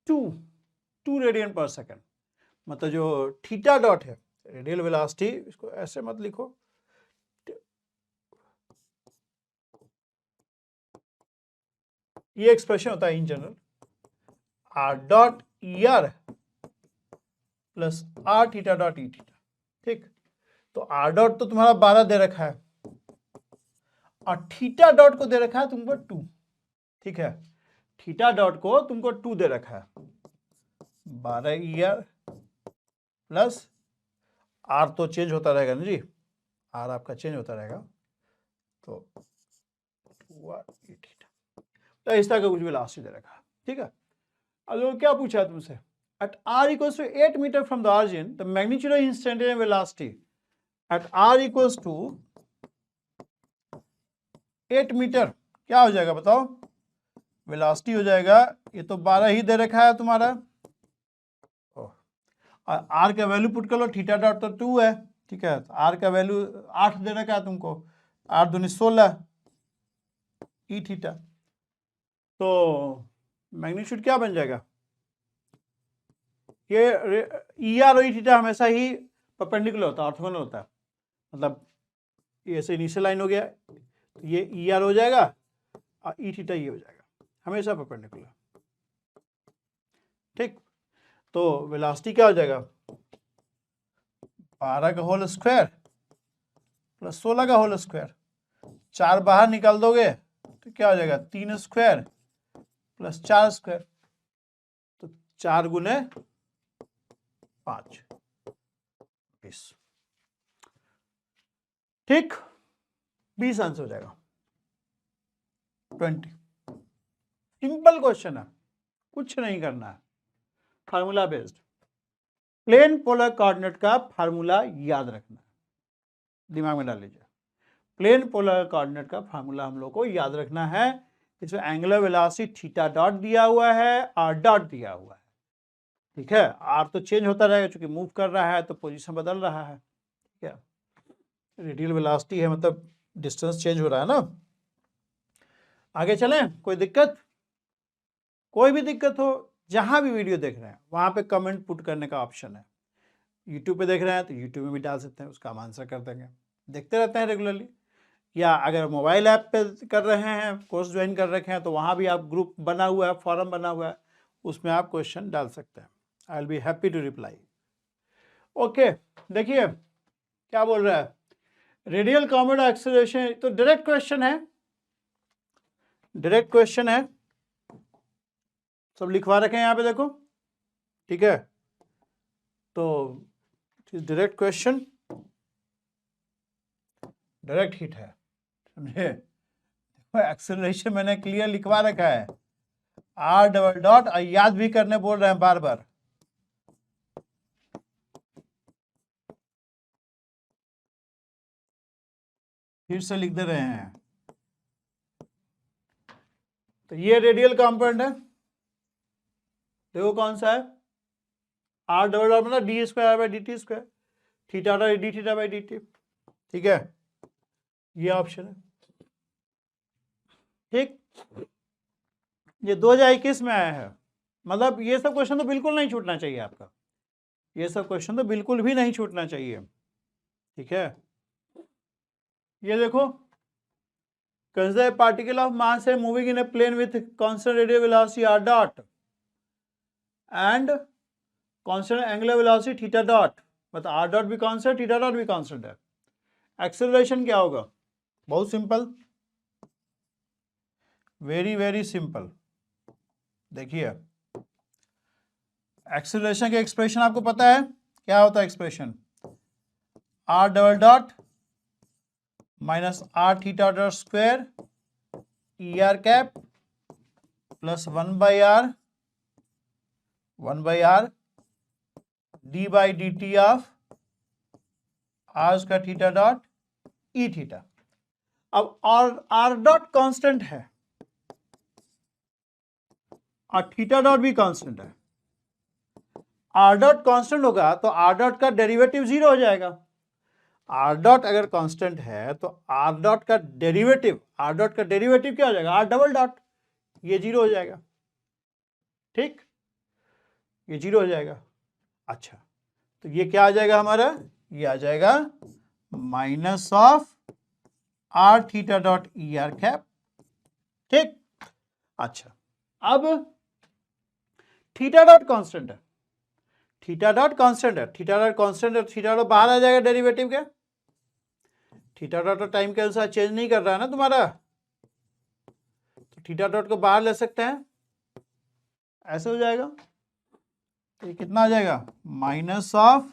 2 रेडियन पर सेकेंड। मतलब जो थीटा डॉट है, रेडियल वेलोसिटी, इसको ऐसे मत लिखो, ये एक्सप्रेशन होता है in general R dot ER plus R theta dot E theta. ठीक, तो आर डॉट तो तुम्हारा 12 दे रखा है, और थीटा डॉट को दे रखा है तुमको 2। ठीक है, थीटा डॉट को तुमको 2 दे रखा है, 12 ER प्लस आर तो चेंज होता रहेगा ना जी, आर आपका चेंज होता रहेगा, तो 2R E थीटा, तो इस तरह का कुछ वेलोसिटी दे रखा है। ठीक है, अब लोग क्या पूछा है तुमसे, at r equals to 8 meter from the origin, the magnitude of instantaneous velocity at r equals to 8 metre क्या हो जाएगा बताओ, वेलोसिटी हो जाएगा, ये तो 12 ही दे रखा है तुम्हारा, और r का वैल्यू पुट कर लो, थीटा डॉट तो 2 है। ठीक है, तो r का वैल्यू 8 दे रखा है तुमको, 8 दूनी 16 ई थीटा, तो मैग्नीट्यूड क्या बन जाएगा, ये ER और ई थीटा हमेशा ही परपेंडिकुलर होता है, ऑर्थोगोनल होता है, मतलब ये ऐसे इनिशियल लाइन हो गया, तो ये ER हो जाएगा और ई थीटा ये हो जाएगा, हमेशा परपेंडिकुलर। ठीक, तो वेलोसिटी क्या हो जाएगा, 12 का होल स्क्वायर प्लस 16 का होल स्क्वायर, 4 बाहर निकाल दोगे तो क्या हो जाएगा, 3 स्क्वायर प्लस 4 स्क्वायर, तो 4 गुने 5 20। ठीक, 20 आंसर हो जाएगा, 20। सिंपल क्वेश्चन है, कुछ नहीं करना है, formula based. Plane polar coordinate का फार्मूला याद रखना है, दिमाग में डाल लीजिए, प्लेन पोलर कोऑर्डिनेट का फार्मूला हम लोग को याद रखना है। इसमें एंगुलर वेलोसिटी थीटा डॉट दिया हुआ है, आर डॉट दिया हुआ है। ठीक है, आर तो चेंज होता रहेगा क्योंकि मूव कर रहा है तो पोजीशन बदल रहा है। ठीक है, रेडियल वेलोसिटी है मतलब डिस्टेंस चेंज हो रहा है ना। आगे चलें, कोई दिक्कत, कोई भी दिक्कत हो, जहां भी वीडियो देख रहे हैं वहां पे कमेंट पुट करने का ऑप्शन है। यूट्यूब पे देख रहे हैं तो यूट्यूब में भी डाल सकते हैं, उसका हम आंसर कर देंगे, देखते रहते हैं रेगुलरली। या अगर मोबाइल ऐप पे कर रहे हैं, कोर्स ज्वाइन कर रखे हैं, तो वहाँ भी आप ग्रुप बना हुआ है, फॉरम बना हुआ है, उसमें आप क्वेश्चन डाल सकते हैं, I will be happy to reply. Okay, देखिए क्या बोल रहा है, रेडियल कॉम्पोनेंट एक्सेलरेशन, तो डायरेक्ट क्वेश्चन है, डायरेक्ट क्वेश्चन है, सब लिखवा रखे हैं यहाँ पे देखो। ठीक है, तो डायरेक्ट क्वेश्चन, डायरेक्ट हिट है, समझे, एक्सेलरेशन मैंने क्लियर लिखवा रखा है, आर डबल डॉट, याद भी करने बोल रहे हैं बार बार, फिर से लिख दे रहे हैं। तो ये रेडियल कंपोनेंट है, देखो कौन सा है, आर डबल डॉट मतलब D square by D T square, theta dot D theta by D T. ठीक है, ये ऑप्शन है। ठीक, ये 2021 में आया है, मतलब ये सब क्वेश्चन तो बिल्कुल नहीं छूटना चाहिए आपका, ये सब क्वेश्चन तो बिल्कुल भी नहीं छूटना चाहिए, ठीक है। ये देखो, consider a particle of mass है moving in a plane with constant radial velocity r dot and constant angular velocity theta dot, मतलब r dot भी constant, theta dot भी constant है। एक्सेलरेशन क्या होगा? बहुत सिंपल, वेरी वेरी सिंपल। देखिए acceleration के एक्सप्रेशन आपको पता है क्या होता है expression? r double dot minus r theta dot square E R cap plus 1/r D by D T of r square theta dot E theta. अब r dot constant है और थीटा डॉट भी कांस्टेंट है। r dot constant होगा तो r dot का derivative 0 हो जाएगा। r डॉट अगर कांस्टेंट है तो r डॉट का डेरिवेटिव क्या हो जाएगा? r डबल डॉट, ये 0 हो जाएगा, ठीक, ये 0 हो जाएगा। अच्छा, तो ये क्या आ जाएगा हमारा? ये आ जाएगा minus of r theta dot E R cap, ठीक। अच्छा, अब थीटा डॉट कांस्टेंट है, थीटा डॉट बाहर आ जाएगा डेरिवेटिव के। थीटा डॉट टाइम के अनुसार चेंज नहीं कर रहा है ना तुम्हारा, तो थीटा डॉट को बाहर ले सकते हैं, ऐसे हो जाएगा। तो ये कितना आ जाएगा? Minus of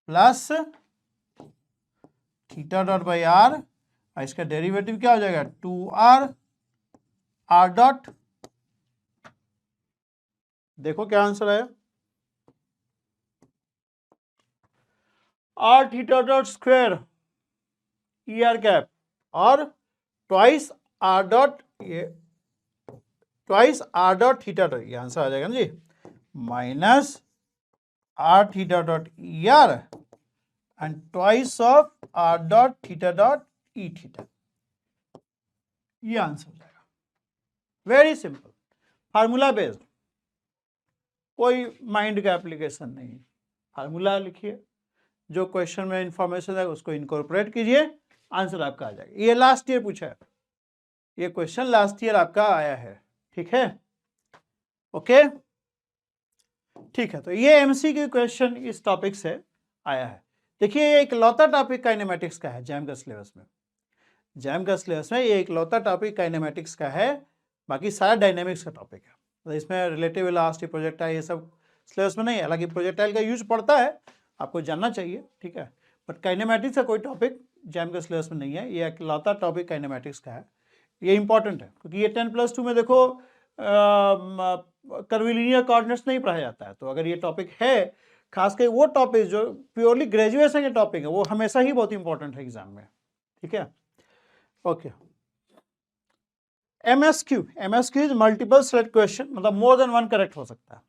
plus theta dot by R, इसका डेरिवेटिव क्या हो जाएगा? 2r r dot. देखो क्या आंसर आया, r theta dot square E R cap और ट्वाइस r डॉट, ये twice r dot theta dot, ये आंसर आ जाएगा ना जी, minus r theta dot E R and twice of r dot theta dot E theta, ये answer हो जाएगा। वेरी सिंपल, फार्मूला बेस्ड, कोई माइंड का एप्लीकेशन नहीं, फार्मूला लिखिए, जो क्वेश्चन में इंफॉर्मेशन है उसको इनकॉर्पोरेट कीजिए, आंसर आपका आ जाएगा। ये लास्ट ईयर पूछा है, ये क्वेश्चन लास्ट ईयर आपका आया है, ठीक है, ओके, ठीक है। तो ये एमसीक्यू क्वेश्चन इस टॉपिक से आया है। देखिए ये एक लौता टॉपिक काइनेमेटिक्स का है जैम का सिलेबस में, जैम का सिलेबस में ये एक लौता टॉपिक काइनेमेटिक्स का है, बाकी सारा डायनेमिक्स का टॉपिक है। तो इसमें रिलेटिव वेलोसिटी, प्रोजेक्टाइल, ये सब सिलेबस में नहीं है, हालांकि प्रोजेक्टाइल का यूज पड़ता है, आपको जानना चाहिए, ठीक है, बट काइनेमेटिक्स का कोई टॉपिक जैम के सिलेबस में नहीं है, ये एक लौता टॉपिक काइनेमेटिक्स का है। ये इंपॉर्टेंट है क्योंकि ये 10+2 में देखो कर्विलिनियर कोऑर्डिनेट्स नहीं पढ़ाया जाता है, तो अगर ये टॉपिक है, खासकर वो टॉपिक जो प्योरली ग्रेजुएशन के टॉपिक है, वो हमेशा ही बहुत इंपॉर्टेंट है एग्जाम में, ठीक है, okay. MSQ is multiple select question, मतलब मोर देन वन करेक्ट हो सकता है,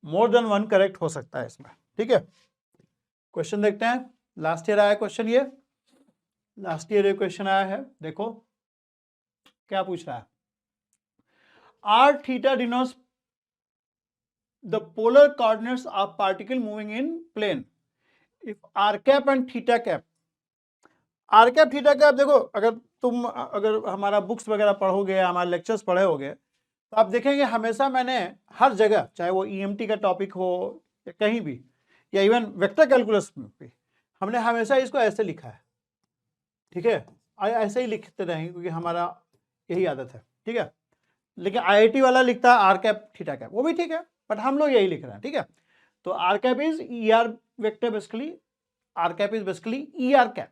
मोर देन वन करेक्ट हो सकता है इसमें, ठीक है। क्वेश्चन देखते हैं, लास्ट ईयर आया क्वेश्चन, ये लास्ट ईयर ये क्वेश्चन आया है, देखो क्या पूछ रहा है। r theta denotes the polar coordinates of particle moving in plane if r cap and theta cap, r cap theta cap, देखो अगर हमारा बुक्स वगैरह पढ़ोगे, हमारे लेक्चर्स पढ़े होगे, तो आप देखेंगे हमेशा मैंने हर जगह, चाहे वो ईएमटी का टॉपिक हो या कहीं भी, या इवन वेक्टर कैलकुलस में भी, हमने हमेशा इसको ऐसे लिखा है, ठीक है, ऐसे ही लिखते रहेंगे क्योंकि हमारा यही आदत है, ठीक है। लेकिन आईआईटी वाला लिखता है आर कैप थीटा कैप, वो भी ठीक है, बट हम लोग यही लिख रहे हैं, ठीक है। तो R cap is E R vector, basically R cap is basically E R cap,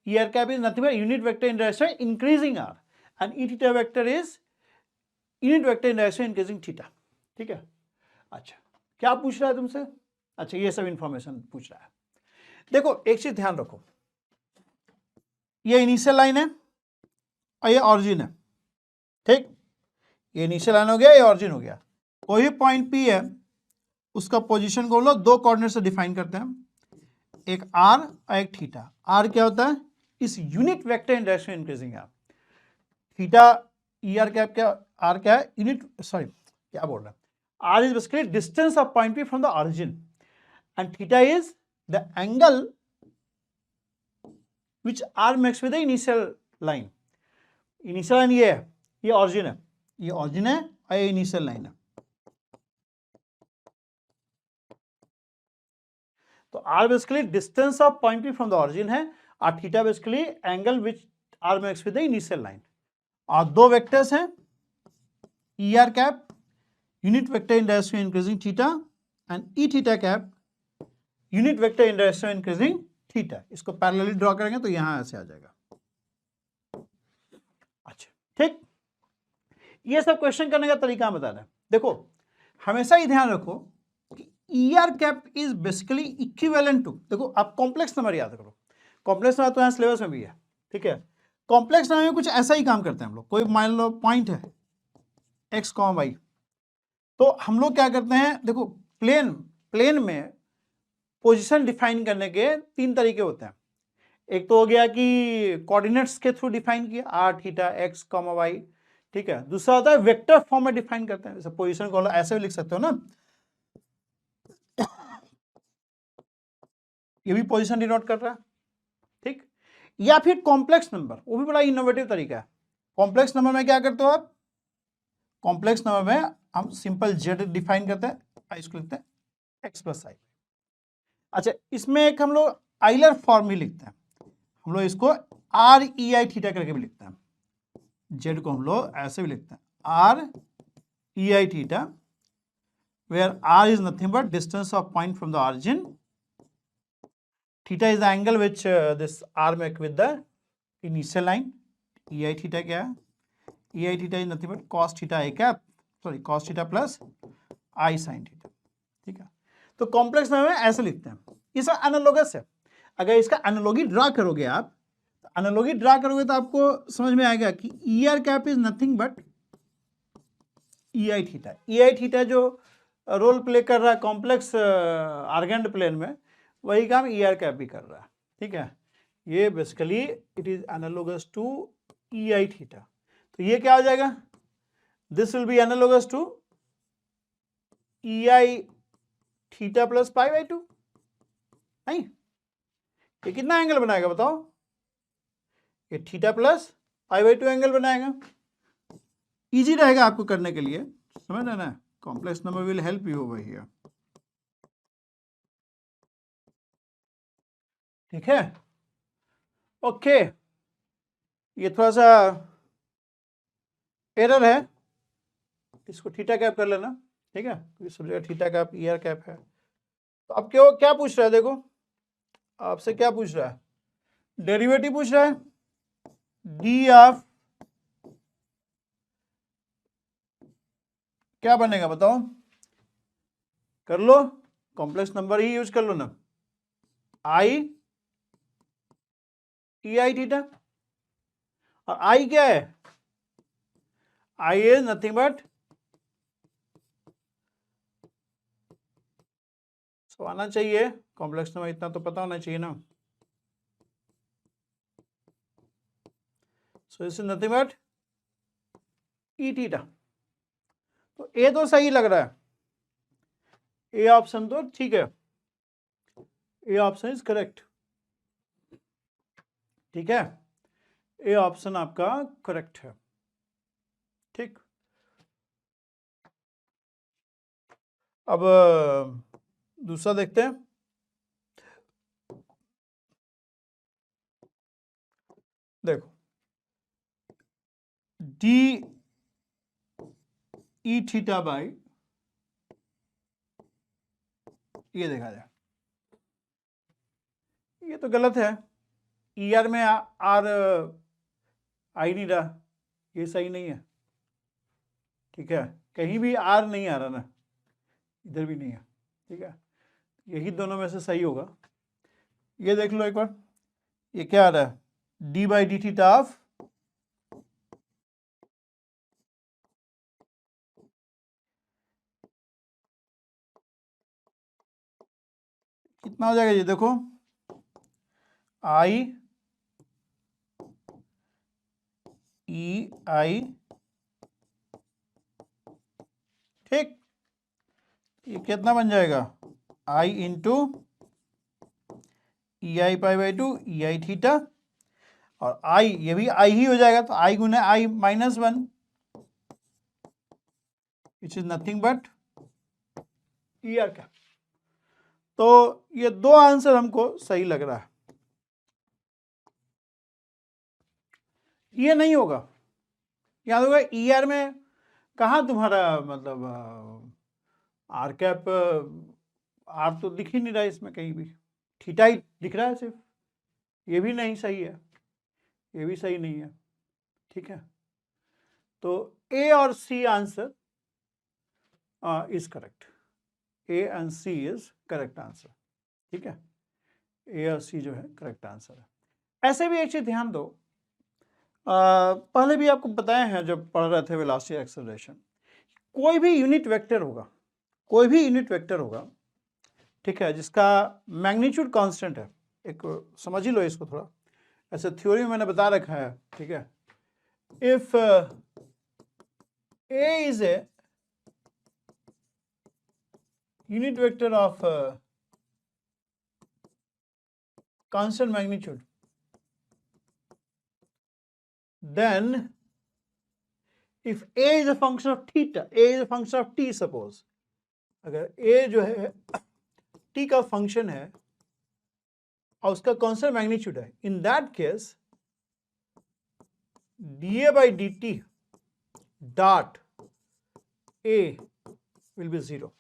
E R cap is nothing but unit vector in direction increasing R, and E theta vector is unit vector in direction increasing theta, ठीक है। अच्छा, क्या पूछ रहा है तुमसे? अच्छा, ये सब इंफॉर्मेशन पूछ रहा है। देखो एक चीज ध्यान रखो, ये इनिशियल लाइन है और ये ऑरिजिन है, ठीक, ये इनिशियल लाइन हो गया, ये ऑरिजिन हो गया। कोई भी पॉइंट पी है, उसका पोजीशन को लोग दो कोऑर्डिनेट से डिफाइन करते हैं, एक आर और एक थीटा। आर क्या होता है? इस unit vector in direction increasing R. Theta E R cap क्या, आर क्या है, यूनिट, सॉरी क्या बोल रहा है, R is basically distance of point P from the origin and theta is the angle which R makes with the initial line. Initial line ये है, ये ऑरिजिन है, ये ऑरिजिन है और ये इनिशियल लाइन है। तो R basically distance of point P from the origin है और theta basically angle which R makes with the initial line. और दो वेक्टर्स हैं, E R cap unit vector in direction increasing theta and E theta cap unit vector in direction increasing theta. इसको parallelly draw करेंगे तो यहां ऐसे आ जाएगा। अच्छा ठीक, ये सब क्वेश्चन करने का तरीका बता रहे हैं। देखो हमेशा ही ध्यान रखो कि E R cap is basically equivalent to, देखो आप कॉम्प्लेक्स नंबर याद करो, कॉम्प्लेक्स नंबर तो यहाँ सिलेबस में भी है, ठीक है। कॉम्प्लेक्स नंबर में कुछ ऐसा ही काम करते हैं हम लोग। कोई मान लो पॉइंट है एक्स कॉमा वाई, तो हम लोग क्या करते हैं, देखो प्लेन में पोजीशन डिफाइन करने के तीन तरीके होते हैं। एक तो हो गया कि कोऑर्डिनेट्स के थ्रू डिफाइन किया, R theta X comma Y, ठीक है। दूसरा होता है वेक्टर फॉर्म में डिफाइन करते हैं, जैसे पोजीशन को ऐसे भी लिख सकते हो ना, ये भी पोजीशन डिनोट कर रहा है, ठीक। या फिर कॉम्प्लेक्स नंबर, वो भी बड़ा इनोवेटिव तरीका है। कॉम्प्लेक्स नंबर में क्या करते हो आप, कॉम्प्लेक्स नंबर में हम सिंपल जेड डिफाइन करते हैं, इसको लिखते हैं एक्स प्लस आई। अच्छा इसमें एक हम लोग आइलर फॉर्म भी लिखते हैं, हम लोग इसको आर ई आई थीटा करके भी लिखते हैं। जेड को हम लोग ऐसे भी लिखते हैं R E I theta, where R is nothing but distance of point from the origin, theta is the angle which this R make with the initial line. E I theta क्या है, E I theta is nothing but cos theta I cap, sorry cos theta plus I sine theta, ठीक है। तो complex number में ऐसे लिखते हैं, ये सब एनालॉगस है। अगर इसका एनालॉगी ड्रा करोगे आप, एनालॉगी ड्रा करोगे तो आपको समझ में आएगा कि E R cap is nothing but E I theta. E I theta जो रोल प्ले कर रहा है कॉम्प्लेक्स आर्गेंड प्लेन में, वही काम ई आर कैप भी कर रहा है, ठीक है। ये basically it is analogous to E I theta. तो ये क्या हो जाएगा, this will be analogous to E I theta plus pi by two. नहीं, ये कितना एंगल बनाएगा बताओ, ये theta plus pi by two angle बनाएगा। इजी रहेगा आपको करने के लिए, समझ रहे ना। Complex number will help you over here, ठीक है। ओके, ये थोड़ा सा एरर है, इसको थीटा कैप कर लेना, ठीक है। इस theta cap E R cap है। तो अब क्यों क्या पूछ रहा है, देखो आपसे क्या पूछ रहा है, डेरिवेटिव पूछ रहा है, डी ऑफ क्या बनेगा बताओ, कर लो, कॉम्प्लेक्स नंबर ही यूज कर लो ना, आई ई आई थीटा, और आई क्या है, आई इज नथिंग बट, सो आना चाहिए कॉम्प्लेक्स नंबर, इतना तो पता होना चाहिए ना। So this is nothing but E theta. तो ए तो सही लग रहा है, ए ऑप्शन तो ठीक है, ए ऑप्शन इज करेक्ट, ठीक है। ए ऑप्शन आपका करेक्ट है, ठीक। अब दूसरा देखते हैं, देखो डी ई थीटा बाई, ये देखा जाए, ये तो गलत है, ई आर में आर आई नहीं रहा, ये सही नहीं है, ठीक है। कहीं भी आर नहीं आ रहा ना, इधर भी नहीं है, ठीक है। यही दोनों में से सही होगा। ये देख लो एक बार, ये क्या आ रहा है, D by D theta of, कितना हो जाएगा ये देखो, आई ई आई ठीक, ये कितना बन जाएगा, I into E I pi by two E I theta, और आई ये भी आई ही हो जाएगा, तो आई गुना I minus one, which is nothing but E R cap. तो ये दो आंसर हमको सही लग रहा है। ये नहीं होगा, याद होगा ई आर में कहाँ तुम्हारा मतलब आर कैप, आर तो दिख ही नहीं रहा है इसमें कहीं भी, थीटा ही दिख रहा है सिर्फ। ये भी नहीं सही है, ये भी सही नहीं है, ठीक है। तो ए और C answer is correct, A and C is correct answer, ठीक है। ए और सी जो है करेक्ट आंसर है। ऐसे भी एक चीज ध्यान दो, पहले भी आपको बताए हैं जब पढ़ रहे थे वेलोसिटी एक्सेलरेशन, कोई भी यूनिट वेक्टर होगा, कोई भी यूनिट वेक्टर होगा, ठीक है, जिसका मैग्नीट्यूड कांस्टेंट है, एक समझ ही लो इसको थोड़ा, ऐसे थ्योरी में मैंने बता रखा है, ठीक है। If A is a unit vector of constant magnitude, then if a is a function of theta, a is a function of t, suppose अगर a जो है t का फंक्शन है और उसका कांस्टेंट मैग्नीट्यूड है, in that case dA by dt dot a will be 0.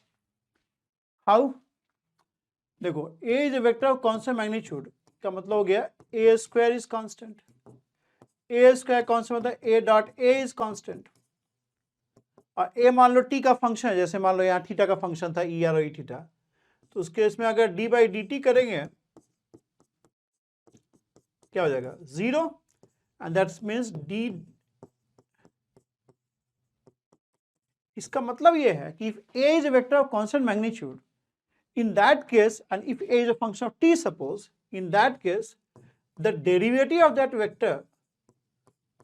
How, देखो a is a vector of constant magnitude का मतलब हो गया a square is constant, a square constant मतलब a dot a is constant, और a मान लो t का function है, जैसे मान लो यहाँ थीटा का फंक्शन था ई आर और ई थीटा, तो उस केस में अगर d बाई डी टी करेंगे क्या हो जाएगा 0, एंड दैट मीन्स d, इसका मतलब ये है कि if a is a vector of constant magnitude, in that case, and if a is a function of t, suppose, in that case the derivative of that vector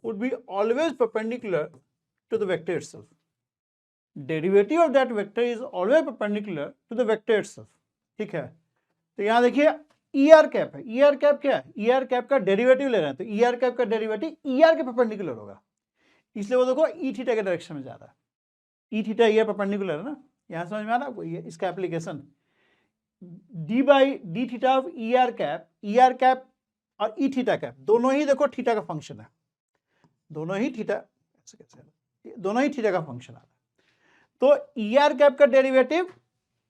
would be always perpendicular to the vector itself. Derivative of that vector is always perpendicular to the vector itself, ठीक है। तो यहाँ देखिए ई R cap है, E R cap क्या है, E R cap का derivative ले रहे हैं, तो ई आर कैप का डेरिवेटिव ई आर के परपेंडिकुलर होगा, इसलिए वो देखो ई थीटा के डायरेक्शन में जा रहा है, E theta E are perpendicular है ना, यहाँ समझ में आ रहा है आपको ये इसका application, D by D theta of E R cap और ई थीटा कैप दोनों ही देखो थीटा का फंक्शन है, दोनों ही थीटा, दोनों ही थीटा का फंक्शन आ रहा है, तो ई आर कैप का डेरिवेटिव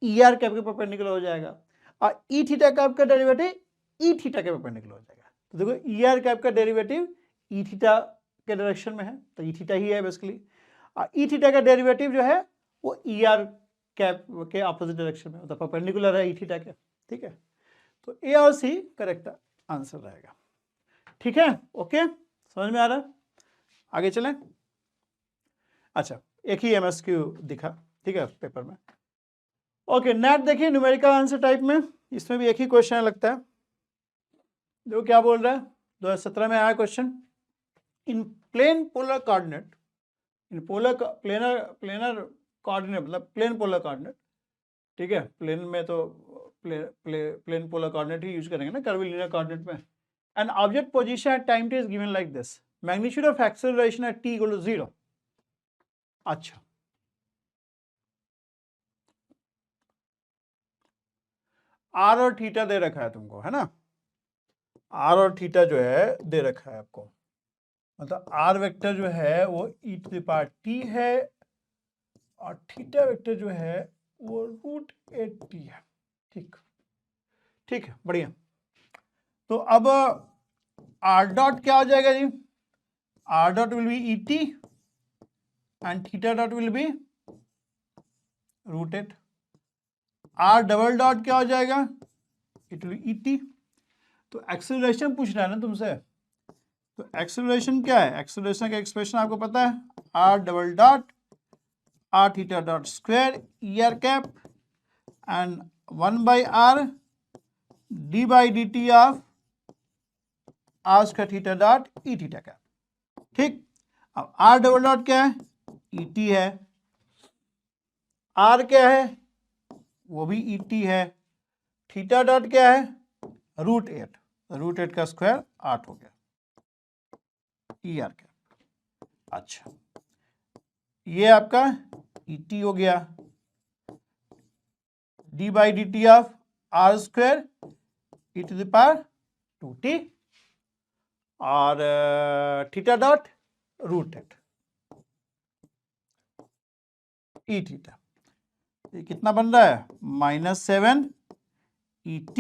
ई आर कैप के परपेंडिकुलर हो जाएगा, और ई थीटा कैप का डेरिवेटिव ई थीटा के परपेंडिकुलर हो जाएगा। तो देखो ई आर कैप का डेरिवेटिव ई थीटा के डायरेक्शन में है, तो ई थीटा ही है बेसिकली, और ई थीटा का डेरिवेटिव जो है वो ई आर कैप के ऑपोजिट डायरेक्शन में, मतलब परपेंडिकुलर है ई थीटा के, ठीक है। तो ए और सी करेक्ट आंसर रहेगा, ठीक है, ओके, समझ में आ रहा है, आगे चलें। अच्छा, एक ही एमएसक्यू दिखा, ठीक है, पेपर में, ओके। नेट देखिए न्यूमेरिकल आंसर टाइप में, इसमें भी एक ही क्वेश्चन लगता है, जो क्या बोल रहा है, 2017 में आया question, in plane polar coordinate, in planar coordinate मतलब प्लेन पोलर कोऑर्डिनेट, ठीक है, प्लेन में तो प्लेन पोलर कोऑर्डिनेट ही यूज करेंगे ना कर्वीलिनियर कोऑर्डिनेट में, an object position at time T is given like this, magnitude of acceleration at T equal to 0। अच्छा, आर और थीटा दे रखा है तुमको, है ना, आर और थीटा जो है दे रखा है आपको, मतलब आर वेक्टर जो है वो ई टू द पावर टी है, और थीटा वेक्टर जो है वो रूट ए टी है, ठीक, ठीक है, बढ़िया। तो अब आर डॉट क्या हो जाएगा जी, R dot will be E T and theta dot will be root eight, R double dot क्या हो जाएगा, it will be E T. तो एक्सेलरेशन पूछ रहा है ना तुमसे, तो एक्सेलरेशन क्या है, एक्सेलरेशन का एक्सप्रेशन आपको पता है, R double dot R theta dot square E R cap and 1 by R D by D T of R square theta dot E theta cap, ठीक। अब आर डबल डॉट क्या है, ई टी है, are क्या है, वो भी ET है। थीटा डॉट क्या है, √8, √8 का स्क्वायर 8 हो गया, ER क्या। अच्छा, ये आपका ET हो गया, d/dt of r square e⁻² 2t, और थीटा डॉट √8 E थीटा। ये कितना बन रहा है, -7 ET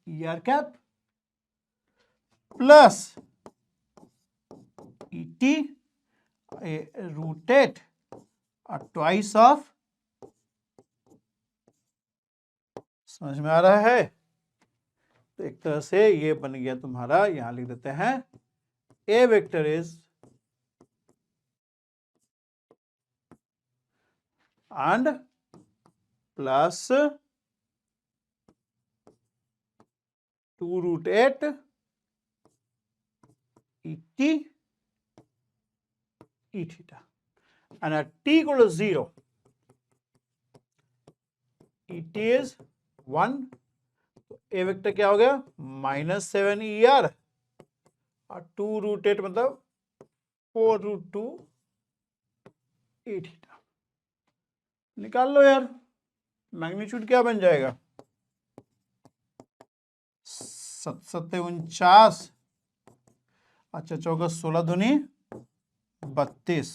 ER cap plus ET √8 और ट्वाइस ऑफ, समझ में आ रहा है। तो एक तरह से ये बन गया तुम्हारा, यहां लिख देते हैं A vector is and plus 2√8 ET E theta, and at t equal to 0 ET is 1, तो A वेक्टर क्या हो गया, -7 ER और 2√8 मतलब 4√2 E थीटा। निकाल लो यार, मैग्नीट्यूड क्या बन जाएगा, 7×7 = 49, अच्छा 4 16 दूनी 32,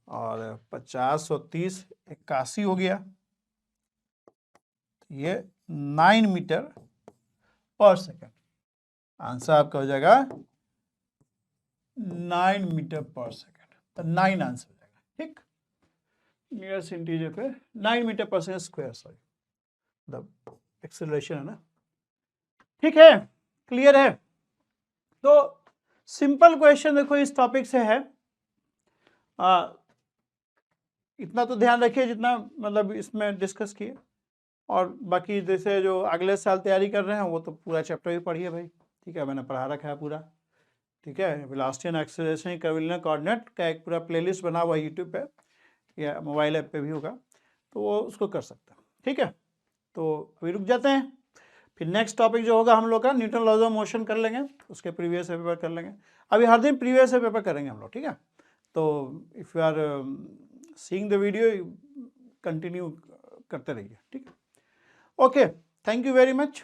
और 50 और 30 81 हो गया, ये 9 मीटर पर सेकंड। आंसर आपका हो जाएगा 9 मीटर पर सेकंड, तो 9 आंसर हो जाएगा। ठीक, नियरेस्ट इंटीजर पे 9 मीटर पर सेकंड स्क्वायर, सॉरी मतलब एक्सेलरेशन है ना। ठीक है, क्लियर है। तो सिंपल क्वेश्चन देखो इस टॉपिक से है, इतना तो ध्यान रखिए जितना मतलब इसमें डिस्कस किए, और बाकी जैसे जो अगले साल तैयारी कर रहे हैं वो तो पूरा चैप्टर भी पढ़िए भाई। ठीक है, मैंने पढ़ा रखा है पूरा। ठीक है, वेलोसिटी एक्सेलरेशन कर्वीलिनियर कोऑर्डिनेट का एक पूरा प्लेलिस्ट बना हुआ है यूट्यूब पे या मोबाइल ऐप पे भी होगा, तो वो उसको कर सकते हैं। ठीक है, तो अभी रुक जाते हैं, फिर नेक्स्ट टॉपिक जो होगा हम लोग का न्यूटन लॉज ऑफ मोशन कर लेंगे, उसके प्रीवियस पेपर कर लेंगे। अभी हर दिन प्रीवियस पेपर करेंगे हम लोग। ठीक है, तो if you are seeing the video continue करते रहिए। ठीक है, okay, thank you very much.